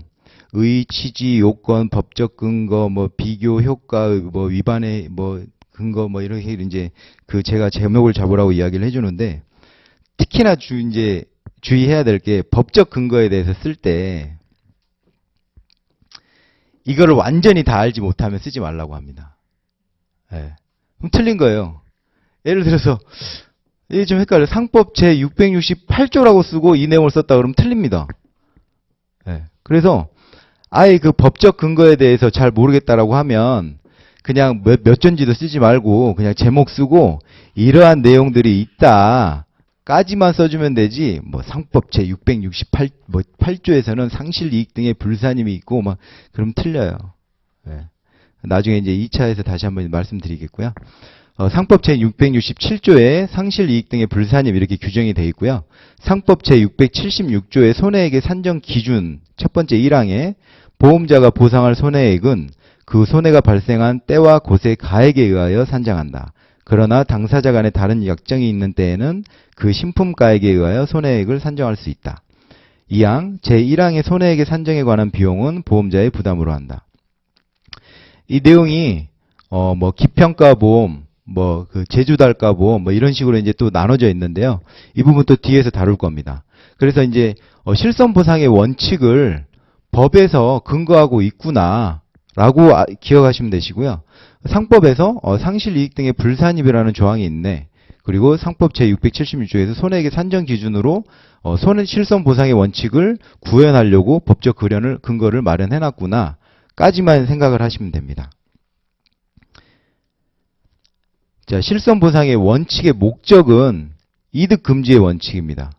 의, 취지, 요건, 법적 근거, 뭐 비교 효과, 뭐 위반의 뭐 근거 뭐 이렇게 이제 그 제가 제목을 잡으라고 이야기를 해주는데 특히나 이제 주의해야 될 게 법적 근거에 대해서 쓸 때 이거를 완전히 다 알지 못하면 쓰지 말라고 합니다. 그럼 틀린 거예요. 예를 들어서 이게 좀 헷갈려요. 상법 제668조라고 쓰고 이 내용을 썼다 그러면 틀립니다. 그래서 아예 그 법적 근거에 대해서 잘 모르겠다라고 하면 그냥 몇 전지도 쓰지 말고 그냥 제목 쓰고 이러한 내용들이 있다까지만 써주면 되지. 뭐 상법 제668조에서는 상실이익 등의 불산임이 있고 막 그럼 틀려요. 나중에 이제 2차에서 다시 한번 말씀드리겠고요. 상법 제667조에 상실이익 등의 불산임 이렇게 규정이 되어 있고요. 상법 제676조의 손해액의 산정 기준 첫 번째 1항에 보험자가 보상할 손해액은 그 손해가 발생한 때와 곳의 가액에 의하여 산정한다. 그러나 당사자 간에 다른 약정이 있는 때에는 그 신품가액에 의하여 손해액을 산정할 수 있다. 2항 제1항의 손해액의 산정에 관한 비용은 보험자의 부담으로 한다. 이 내용이 뭐 기평가 보험, 뭐 그 제주달가 보험 뭐 이런 식으로 이제 또 나눠져 있는데요. 이 부분 또 뒤에서 다룰 겁니다. 그래서 이제 실손보상의 원칙을 법에서 근거하고 있구나라고 기억하시면 되시고요. 상법에서 상실이익 등의 불산입이라는 조항이 있네. 그리고 상법 제676조에서 손해액의 산정 기준으로 실손보상의 원칙을 구현하려고 법적 근거를 마련해놨구나 까지만 생각을 하시면 됩니다. 자, 실손보상의 원칙의 목적은 이득금지의 원칙입니다.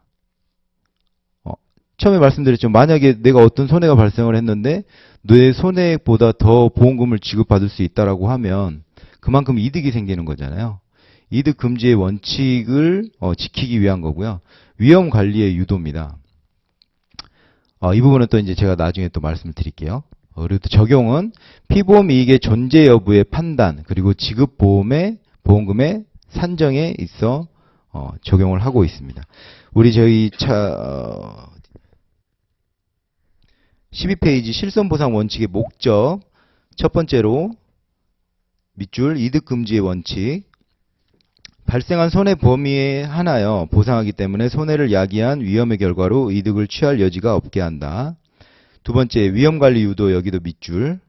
처음에 말씀드렸죠. 만약에 내가 어떤 손해가 발생을 했는데 내 손해액보다 더 보험금을 지급받을 수 있다라고 하면 그만큼 이득이 생기는 거잖아요. 이득금지의 원칙을 지키기 위한 거고요. 위험관리의 유도입니다. 이 부분은 또 이제 제가 나중에 또 말씀을 드릴게요. 그리고 또 적용은 피보험 이익의 존재 여부의 판단 그리고 지급 보험금의 산정에 있어 적용을 하고 있습니다. 우리 저희 12페이지 실손보상 원칙의 목적 첫 번째로 밑줄 이득금지의 원칙 발생한 손해 범위에 한하여 보상하기 때문에 손해를 야기한 위험의 결과로 이득을 취할 여지가 없게 한다. 두 번째 위험관리 유도 여기도 밑줄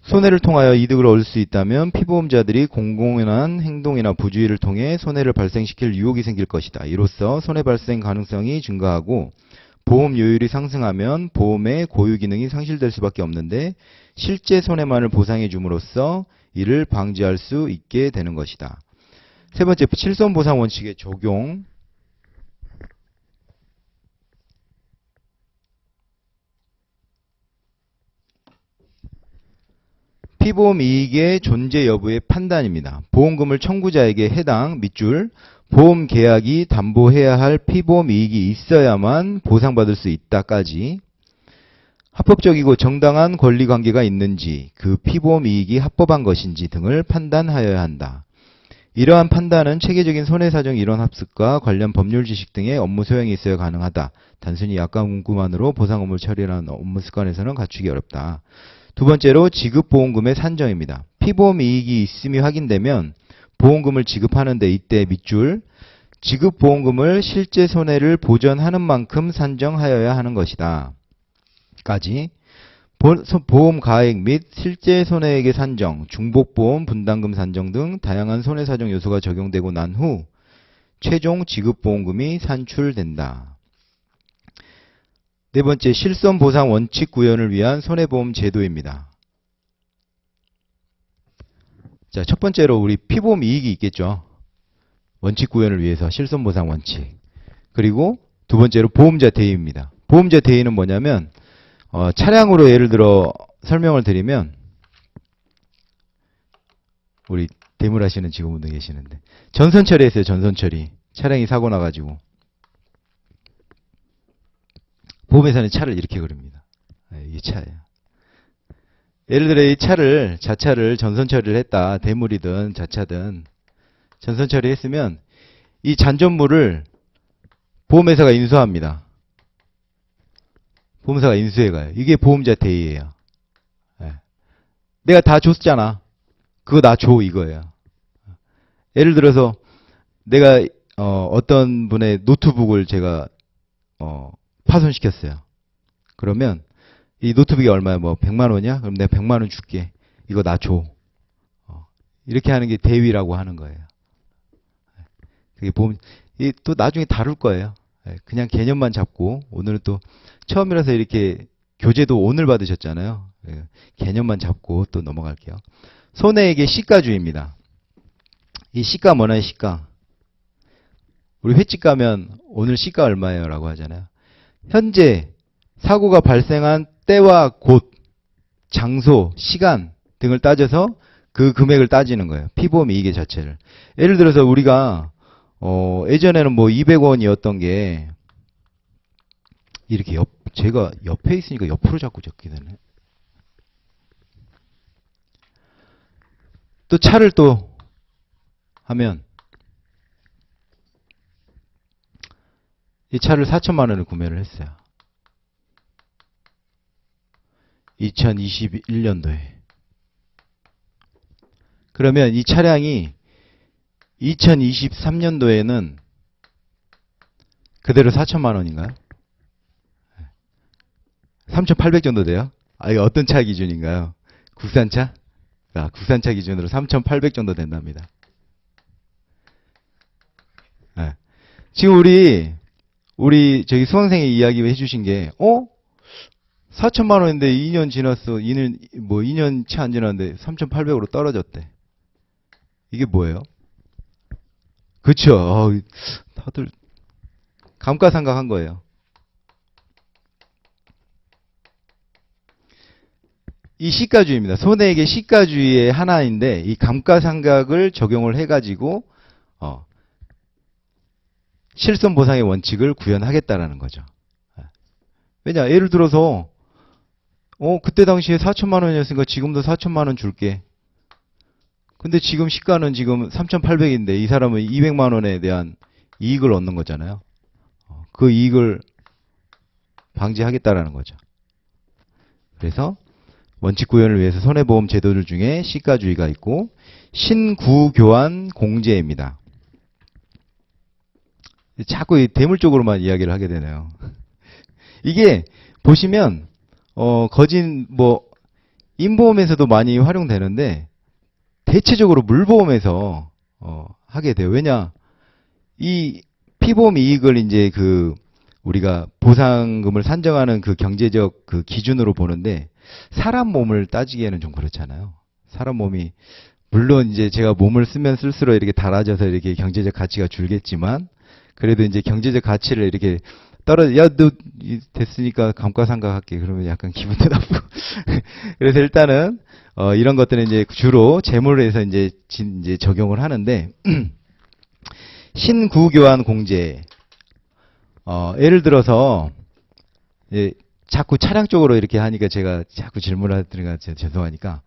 손해를 통하여 이득을 얻을 수 있다면 피보험자들이 공공연한 행동이나 부주의를 통해 손해를 발생시킬 유혹이 생길 것이다. 이로써 손해 발생 가능성이 증가하고 보험 요율이 상승하면 보험의 고유 기능이 상실될 수밖에 없는데 실제 손해만을 보상해 줌으로써 이를 방지할 수 있게 되는 것이다. 세 번째, 실손보상 원칙의 적용. 피보험 이익의 존재 여부의 판단입니다. 보험금을 청구자에게 해당 밑줄 보험 계약이 담보해야 할 피보험 이익이 있어야만 보상받을 수 있다까지 합법적이고 정당한 권리관계가 있는지, 그 피보험 이익이 합법한 것인지 등을 판단하여야 한다. 이러한 판단은 체계적인 손해사정 이론 합습과 관련 법률 지식 등의 업무 소양이 있어야 가능하다. 단순히 약관 문구만으로 보상 업무 처리라는 업무 습관에서는 갖추기 어렵다. 두 번째로 지급보험금의 산정입니다. 피보험 이익이 있음이 확인되면 보험금을 지급하는데 이때 밑줄 지급보험금을 실제 손해를 보전하는 만큼 산정하여야 하는 것이다. 까지 보험 가액 및 실제 손해액의 산정, 중복보험, 분담금 산정 등 다양한 손해사정 요소가 적용되고 난 후 최종 지급보험금이 산출된다. 네 번째, 실손보상 원칙 구현을 위한 손해보험 제도입니다. 자, 첫 번째로 우리 피보험 이익이 있겠죠. 원칙 구현을 위해서 실손보상 원칙. 그리고 두 번째로 보험자 대위입니다. 보험자 대위는 뭐냐면 차량으로 예를 들어 설명을 드리면 우리 대물하시는 직원분들 계시는데 전선처리 했어요. 전선처리. 차량이 사고 나가지고 보험회사는 차를 이렇게 그립니다. 이게 차예요. 예를 들어 이 차를 자차를 전선처리를 했다. 대물이든 자차든 전선처리 했으면 이 잔존물을 보험회사가 인수합니다. 보험사가 인수해가요. 이게 보험자 대위예요. 내가 다 줬잖아. 그거 나 줘 이거예요. 예를 들어서 내가 어떤 분의 노트북을 제가 파손시켰어요. 그러면 이 노트북이 얼마야? 뭐 100만 원이야? 그럼 내가 100만 원 줄게. 이거 나 줘. 이렇게 하는 게 대위라고 하는 거예요. 그게 보험 또 나중에 다룰 거예요. 그냥 개념만 잡고 오늘은 또 처음이라서 이렇게 교재도 오늘 받으셨잖아요. 개념만 잡고 또 넘어갈게요. 손해액의 시가주의입니다. 이 시가 뭐나요? 시가. 우리 횟집 가면 오늘 시가 얼마예요? 라고 하잖아요. 현재 사고가 발생한 때와 곳, 장소, 시간 등을 따져서 그 금액을 따지는 거예요. 피보험 이익의 자체를. 예를 들어서 우리가 예전에는 뭐 200원이었던 게 이렇게 제가 옆에 있으니까 옆으로 자꾸 적게 되네. 또 차를 또 하면 이 차를 4천만 원을 구매를 했어요. 2021년도에. 그러면 이 차량이 2023년도에는 그대로 4천만 원인가요? 3,800 정도 돼요? 이거 어떤 차 기준인가요? 국산차? 국산차 기준으로 3,800 정도 된답니다. 지금 우리 저기 수강생이 이야기 해주신 게 4천만 원인데 2년 지났어. 2년 채 안 지났는데 3,800으로 떨어졌대. 이게 뭐예요? 그쵸? 다들 감가상각한 거예요. 이 시가주의입니다. 손해액의 시가주의의 하나인데 이 감가상각을 적용을 해가지고 실손보상의 원칙을 구현하겠다라는 거죠. 왜냐? 예를 들어서 그때 당시에 4천만 원이었으니까 지금도 4천만 원 줄게. 근데 지금 시가는 지금 3,800인데 이 사람은 200만 원에 대한 이익을 얻는 거잖아요. 그 이익을 방지하겠다라는 거죠. 그래서 원칙 구현을 위해서 손해보험 제도들 중에 시가주의가 있고 신구교환 공제입니다. 자꾸 이 대물 쪽으로만 이야기를 하게 되네요. 이게 보시면 거진 인보험에서도 많이 활용되는데 대체적으로 물보험에서 하게 돼요. 왜냐? 이 피보험 이익을 이제 우리가 보상금을 산정하는 그 경제적 그 기준으로 보는데 사람 몸을 따지기에는 좀 그렇잖아요. 사람 몸이 물론 이제 제가 몸을 쓰면 쓸수록 이렇게 달아져서 이렇게 경제적 가치가 줄겠지만 그래도 이제 경제적 가치를 이렇게 야, 너 됐으니까 감가상각할게. 그러면 약간 기분도 나쁘고. 그래서 일단은 이런 것들은 이제 주로 재물에서 이제 적용을 하는데 신구교환 공제. 예를 들어서 자꾸 차량 쪽으로 이렇게 하니까 제가 자꾸 질문을 드리니까 죄송하니까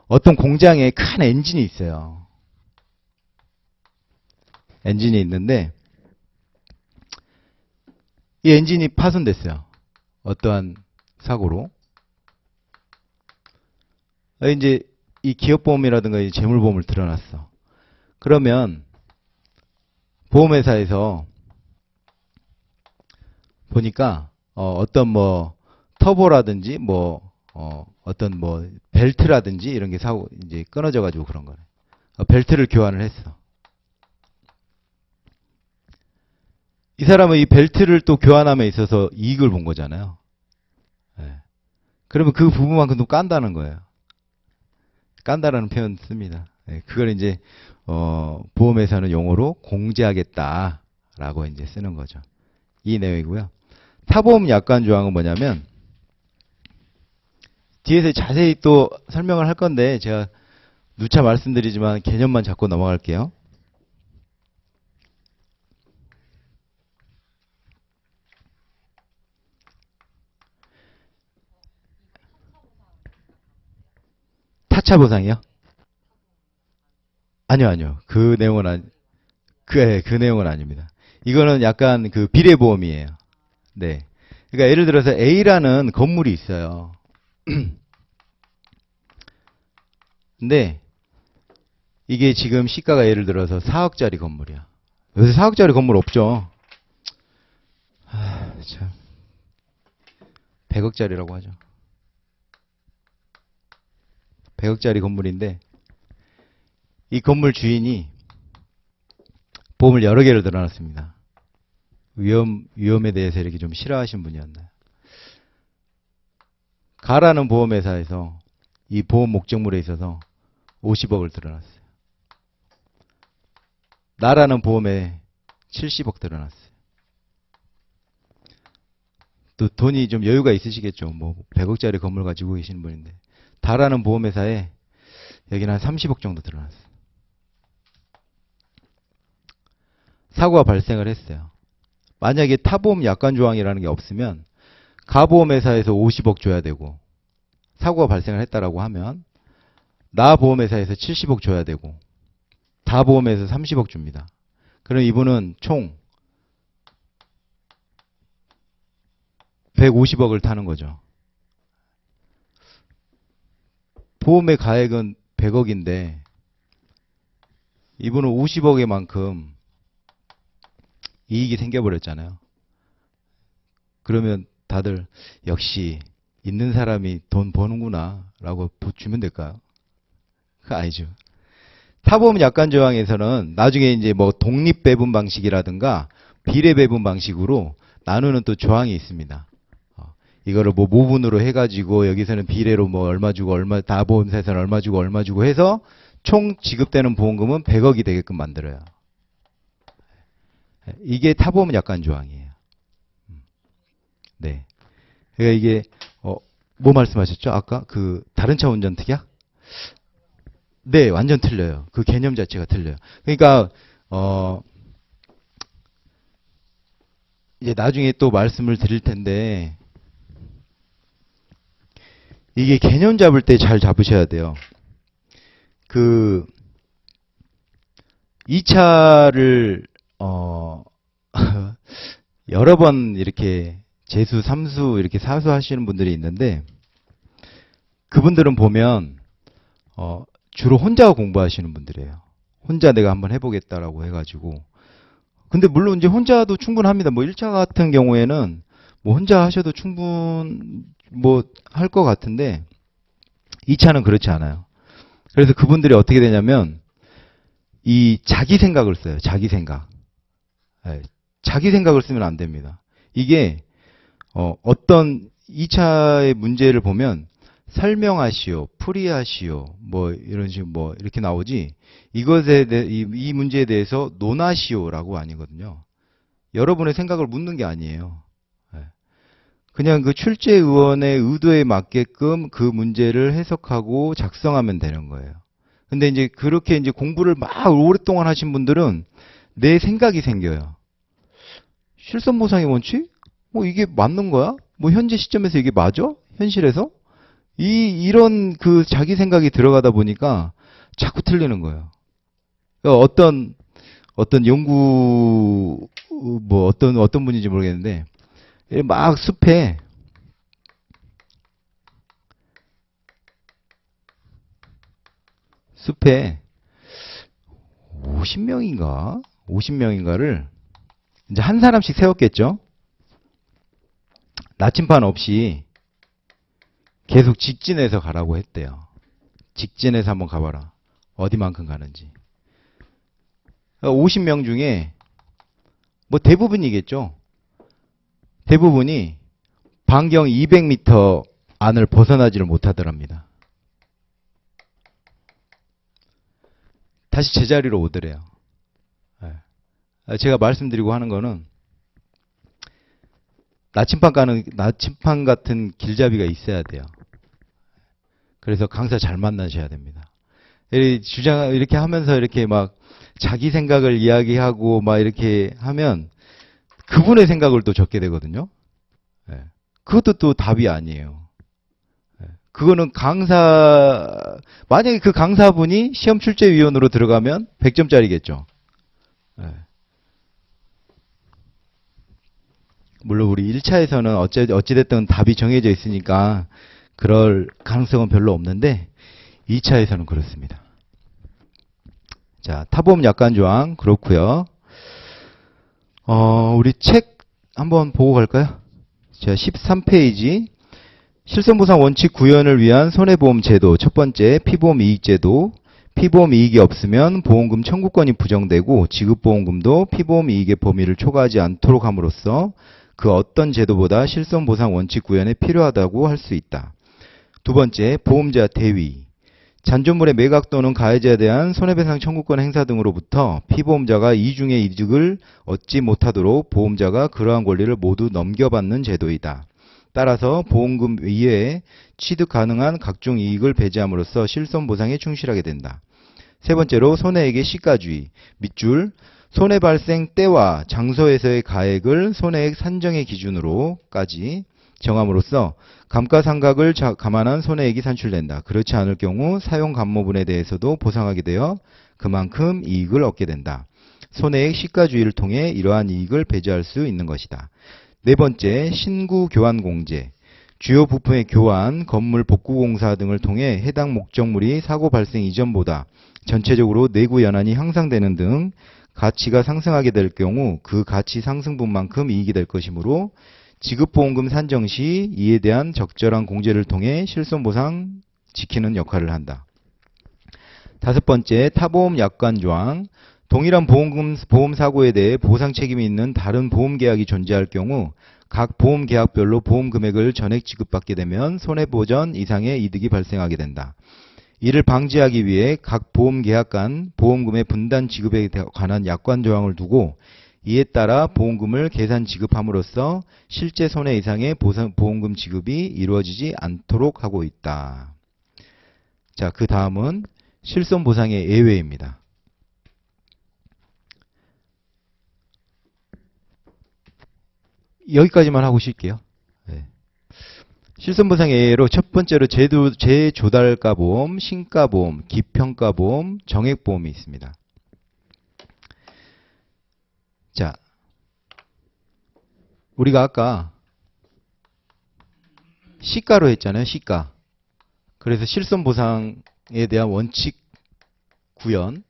어떤 공장에 큰 엔진이 있어요. 엔진이 있는데 이 엔진이 파손됐어요. 어떠한 사고로. 이제 이 기업보험이라든가 이 재물보험을 들어놨어. 그러면 보험회사에서 보니까 어떤 뭐 터보라든지 뭐 어떤 뭐 벨트라든지 이런 게 사고 이제 끊어져 가지고 그런 거네. 벨트를 교환을 했어. 이 사람은 이 벨트를 또 교환함에 있어서 이익을 본 거잖아요. 네. 그러면 그 부분만큼도 깐다는 거예요. 깐다라는 표현 씁니다. 네. 그걸 이제 보험회사는 용어로 공제하겠다라고 이제 쓰는 거죠. 이 내용이고요. 타보험 약관 조항은 뭐냐면 뒤에서 자세히 또 설명을 할 건데 제가 누차 말씀드리지만 개념만 잡고 넘어갈게요. 타차 보상이요? 아니요. 그 내용은 그 내용은 아닙니다. 이거는 약간 그 비례보험이에요. 네. 그러니까 예를 들어서 A라는 건물이 있어요. 근데 이게 지금 시가가 예를 들어서 4억짜리 건물이야. 요새 4억짜리 건물 없죠. 참. 100억짜리라고 하죠. 100억짜리 건물인데 이 건물 주인이 보험을 여러 개를 들어놨습니다. 위험에 대해서 이렇게 좀 싫어하신 분이었나요? 가라는 보험회사에서 이 보험 목적물에 있어서 50억을 들어놨어요. 나라는 보험에 70억 들어놨어요. 또 돈이 좀 여유가 있으시겠죠. 뭐 100억짜리 건물 가지고 계시는 분인데 다라는 보험회사에 여기는 한 30억 정도 들어놨어요. 사고가 발생을 했어요. 만약에 타보험 약관 조항이라는 게 없으면 가보험회사에서 50억 줘야 되고 사고가 발생을 했다라고 하면 나보험회사에서 70억 줘야 되고 다보험에서 30억 줍니다. 그럼 이분은 총 150억을 타는 거죠. 보험의 가액은 100억인데 이분은 50억의 만큼 이익이 생겨버렸잖아요. 그러면 다들 역시 있는 사람이 돈 버는구나 라고 주면 될까요? 그거 아니죠. 타보험 약관 조항에서는 나중에 이제 뭐 독립 배분 방식이라든가 비례 배분 방식으로 나누는 또 조항이 있습니다. 이거를 뭐 모분으로 해가지고 여기서는 비례로 뭐 얼마 주고 얼마 다보험사에서는 얼마 주고 해서 총 지급되는 보험금은 100억이 되게끔 만들어요. 이게 타보험 약관 조항이에요. 네. 그러니까 이게 뭐 말씀하셨죠? 아까 그 다른 차 운전 특약? 네, 완전 틀려요. 그 개념 자체가 틀려요. 그러니까 이제 나중에 또 말씀을 드릴 텐데 이게 개념 잡을 때 잘 잡으셔야 돼요. 그 2차를 여러 번 이렇게 재수, 삼수 이렇게 사수 하시는 분들이 있는데 그분들은 보면 주로 혼자 공부하시는 분들이에요. 혼자 내가 한번 해보겠다라고 해가지고. 근데 물론 이제 혼자도 충분합니다. 뭐 1차 같은 경우에는 뭐 혼자 하셔도 뭐 할 것 같은데 2차는 그렇지 않아요. 그래서 그분들이 어떻게 되냐면 이 자기 생각을 써요. 자기 생각. 네, 자기 생각을 쓰면 안 됩니다. 이게 어떤 2차의 문제를 보면 설명하시오, 풀이하시오, 뭐 이런 식으로 뭐 이렇게 나오지 이것에 대해 이 문제에 대해서 논하시오라고 아니거든요. 여러분의 생각을 묻는 게 아니에요. 그냥 그 출제의원의 의도에 맞게끔 그 문제를 해석하고 작성하면 되는 거예요. 근데 이제 그렇게 이제 공부를 막 오랫동안 하신 분들은 내 생각이 생겨요. 실손보상의 원칙? 뭐 이게 맞는 거야? 뭐 현재 시점에서 이게 맞아? 현실에서? 이런 그 자기 생각이 들어가다 보니까 자꾸 틀리는 거예요. 그러니까 어떤 연구, 뭐 어떤 분인지 모르겠는데, 막 숲에 50명인가를 이제 한 사람씩 세웠겠죠? 나침반 없이 계속 직진해서 가라고 했대요. 직진해서 한번 가봐라. 어디만큼 가는지. 50명 중에 뭐 대부분이겠죠. 대부분이 반경 200m 안을 벗어나지를 못하더랍니다. 다시 제자리로 오더래요. 제가 말씀드리고 하는 거는 나침반 같은 길잡이가 있어야 돼요. 그래서 강사 잘 만나셔야 됩니다. 이렇게 하면서 이렇게 막 자기 생각을 이야기하고 막 이렇게 하면 그분의 생각을 또 적게 되거든요. 그것도 또 답이 아니에요. 그거는 만약에 그 강사분이 시험 출제위원으로 들어가면 100점짜리겠죠. 물론 우리 1차에서는 어찌됐든 답이 정해져 있으니까 그럴 가능성은 별로 없는데 2차에서는 그렇습니다. 자, 타보험 약관조항 그렇고요. 우리 책 한번 보고 갈까요? 자, 13페이지 실손보상 원칙 구현을 위한 손해보험 제도 첫 번째 피보험 이익제도 피보험 이익이 없으면 보험금 청구권이 부정되고 지급보험금도 피보험 이익의 범위를 초과하지 않도록 함으로써 그 어떤 제도보다 실손보상 원칙 구현에 필요하다고 할 수 있다. 두 번째, 보험자 대위. 잔존물의 매각 또는 가해자에 대한 손해배상 청구권 행사 등으로부터 피보험자가 이중의 이득을 얻지 못하도록 보험자가 그러한 권리를 모두 넘겨받는 제도이다. 따라서 보험금 이외에 취득 가능한 각종 이익을 배제함으로써 실손보상에 충실하게 된다. 세 번째로 손해액의 시가주의. 밑줄 손해 발생 때와 장소에서의 가액을 손해액 산정의 기준으로까지 정함으로써 감가상각을 감안한 손해액이 산출된다. 그렇지 않을 경우 사용감모분에 대해서도 보상하게 되어 그만큼 이익을 얻게 된다. 손해액 시가주의를 통해 이러한 이익을 배제할 수 있는 것이다. 네 번째, 신구 교환 공제. 주요 부품의 교환, 건물 복구 공사 등을 통해 해당 목적물이 사고 발생 이전보다 전체적으로 내구 연한이 향상되는 등 가치가 상승하게 될 경우 그 가치 상승분만큼 이익이 될 것이므로 지급보험금 산정 시 이에 대한 적절한 공제를 통해 실손보상 지키는 역할을 한다. 다섯 번째, 타보험 약관조항. 동일한 보험 사고에 대해 보상 책임이 있는 다른 보험 계약이 존재할 경우 각 보험 계약별로 보험 금액을 전액 지급받게 되면 손해보전 이상의 이득이 발생하게 된다. 이를 방지하기 위해 각 보험 계약 간 보험금의 분단 지급에 관한 약관 조항을 두고 이에 따라 보험금을 계산 지급함으로써 실제 손해 이상의 보험금 지급이 이루어지지 않도록 하고 있다. 자, 그 다음은 실손보상의 예외입니다. 여기까지만 하고 쉴게요. 네. 실손보상 예외로 첫 번째로 재조달가보험, 신가보험, 기평가보험, 정액보험이 있습니다. 자, 우리가 아까 시가로 했잖아요. 시가. 그래서 실손보상에 대한 원칙 구현.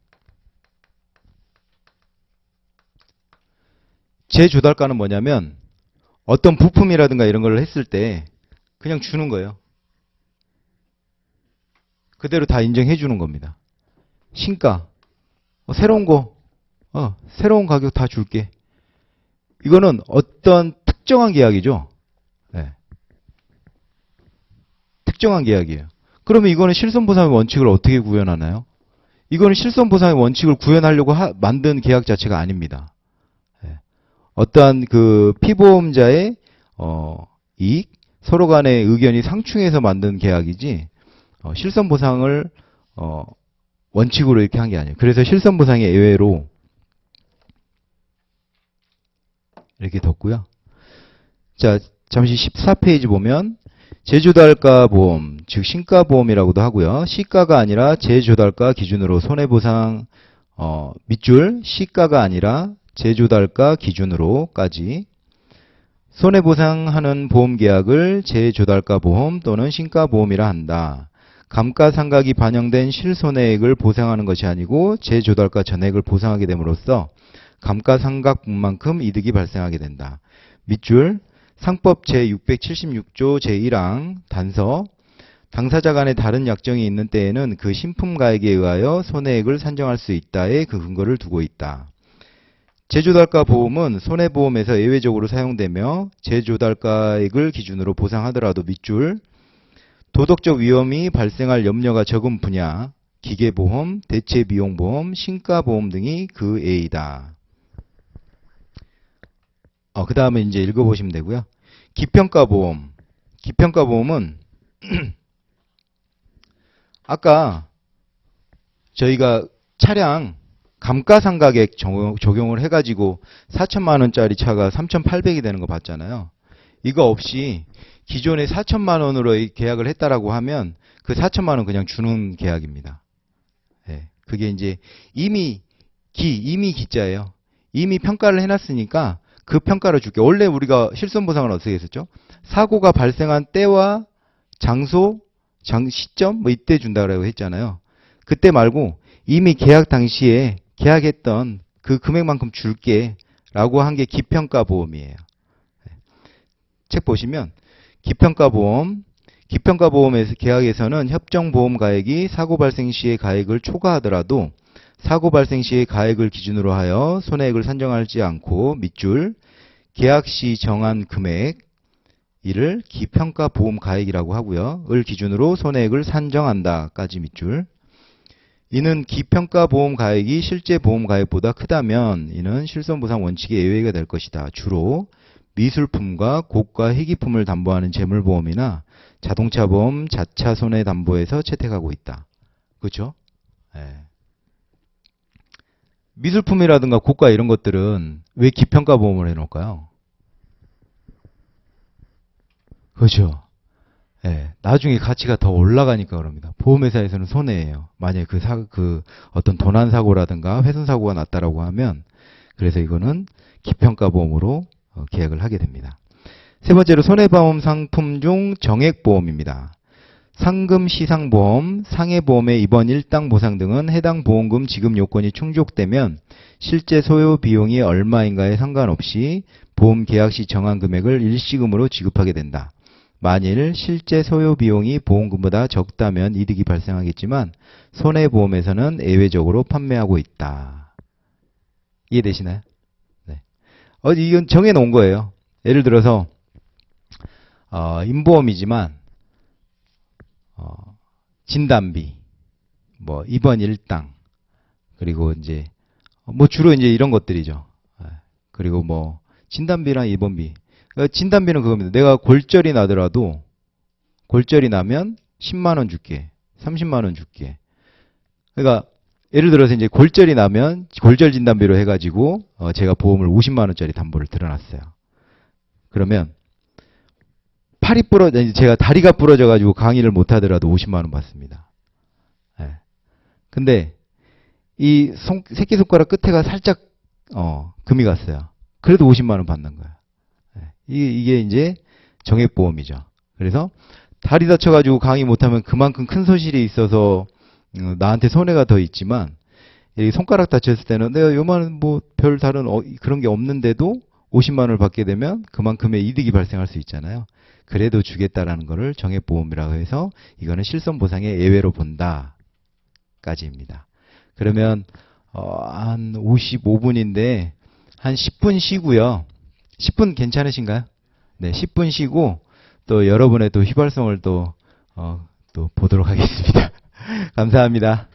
재조달가는 뭐냐면 어떤 부품이라든가 이런 걸 했을 때 그냥 주는 거예요. 그대로 다 인정해 주는 겁니다. 신가. 새로운 거. 새로운 가격 다 줄게. 이거는 어떤 특정한 계약이죠. 네. 특정한 계약이에요. 그러면 이거는 실손보상의 원칙을 어떻게 구현하나요? 이거는 실손보상의 원칙을 구현하려고 만든 계약 자체가 아닙니다. 네. 어떠한 그 피보험자의 이익, 서로 간의 의견이 상충해서 만든 계약이지 실손보상을 원칙으로 이렇게 한 게 아니에요. 그래서 실손보상의 예외로 이렇게 뒀고요. 자, 잠시 14페이지 보면 재조달가 보험, 즉 신가보험이라고도 하고요. 시가가 아니라 재조달가 기준으로 손해보상 밑줄 시가가 아니라 재조달가 기준으로까지 손해보상하는 보험계약을 재조달가 보험 또는 신가보험이라 한다. 감가상각이 반영된 실손해액을 보상하는 것이 아니고 재조달가 전액을 보상하게 됨으로써 감가상각분만큼 이득이 발생하게 된다. 밑줄 상법 제676조 제1항 단서 당사자 간에 다른 약정이 있는 때에는 그 신품가액에 의하여 손해액을 산정할 수 있다에 그 근거를 두고 있다. 재조달가 보험은 손해보험에서 예외적으로 사용되며 재조달가액을 기준으로 보상하더라도 밑줄 도덕적 위험이 발생할 염려가 적은 분야, 기계보험, 대체비용보험, 신가보험 등이 그 예이다. 그 다음에 이제 읽어보시면 되고요. 기평가보험. 기평가보험은 아까 저희가 차량 감가상각액 적용을 해가지고 4천만 원짜리 차가 3,800이 되는 거 봤잖아요. 이거 없이 기존에 4천만 원으로 계약을 했다라고 하면 그 4천만 원 그냥 주는 계약입니다. 네, 그게 이제 이미 기자예요. 이미 평가를 해놨으니까 그 평가를 줄게. 원래 우리가 실손보상을 어떻게 했었죠? 사고가 발생한 때와 장소, 시점 뭐 이때 준다고 했잖아요. 그때 말고 이미 계약 당시에 계약했던 그 금액만큼 줄게 라고 한 게 기평가보험이에요. 책 보시면 기평가보험에서 계약에서는 협정보험가액이 사고 발생 시의 가액을 초과하더라도 사고 발생 시의 가액을 기준으로 하여 손해액을 산정하지 않고 밑줄 계약 시 정한 금액 이를 기평가보험가액이라고 하고요. 을 기준으로 손해액을 산정한다까지 밑줄. 이는 기평가보험가액이 실제 보험가액보다 크다면 이는 실손보상 원칙의 예외가 될 것이다. 주로 미술품과 고가 희귀품을 담보하는 재물보험이나 자동차보험, 자차 손해담보에서 채택하고 있다. 그렇죠? 네. 미술품이라든가 고가 이런 것들은 왜 기평가보험을 해놓을까요? 그렇죠? 네. 나중에 가치가 더 올라가니까 그럽니다. 보험회사에서는 손해예요. 만약에 그 어떤 도난사고라든가 훼손사고가 났다라고 하면 그래서 이거는 기평가보험으로 계약을 하게 됩니다. 세 번째로 손해보험 상품 중 정액보험입니다. 상금 시상보험, 상해보험의 입원 일당 보상 등은 해당 보험금 지급 요건이 충족되면 실제 소요 비용이 얼마인가에 상관없이 보험 계약 시 정한 금액을 일시금으로 지급하게 된다. 만일 실제 소요 비용이 보험금보다 적다면 이득이 발생하겠지만 손해보험에서는 예외적으로 판매하고 있다. 이해되시나요? 네. 이건 정해놓은 거예요. 예를 들어서 임보험이지만 진단비, 뭐 입원 일당, 그리고 이제 뭐 주로 이제 이런 것들이죠. 그리고 뭐 진단비랑 입원비. 진단비는 그겁니다. 내가 골절이 나더라도 골절이 나면 10만 원 줄게, 30만 원 줄게. 그러니까 예를 들어서 이제 골절이 나면 골절 진단비로 해가지고 제가 보험을 50만 원짜리 담보를 들어놨어요. 그러면 제가 다리가 부러져가지고 강의를 못하더라도 50만 원 받습니다. 네. 근데 이 새끼손가락 끝에가 살짝 금이 갔어요. 그래도 50만 원 받는 거예요. 네. 이게 이제 정액보험이죠. 그래서 다리 다쳐가지고 강의 못하면 그만큼 큰 손실이 있어서 나한테 손해가 더 있지만 이 손가락 다쳤을 때는 내가 요만한 뭐 별 다른 그런 게 없는데도 50만 원을 받게 되면 그만큼의 이득이 발생할 수 있잖아요. 그래도 주겠다라는 거를 정액보험이라고 해서 이거는 실손보상의 예외로 본다 까지입니다. 그러면 한 55분인데 한 10분 쉬고요. 10분 괜찮으신가요? 네, 10분 쉬고 또 여러분의 또 휘발성을 또 보도록 하겠습니다. 감사합니다.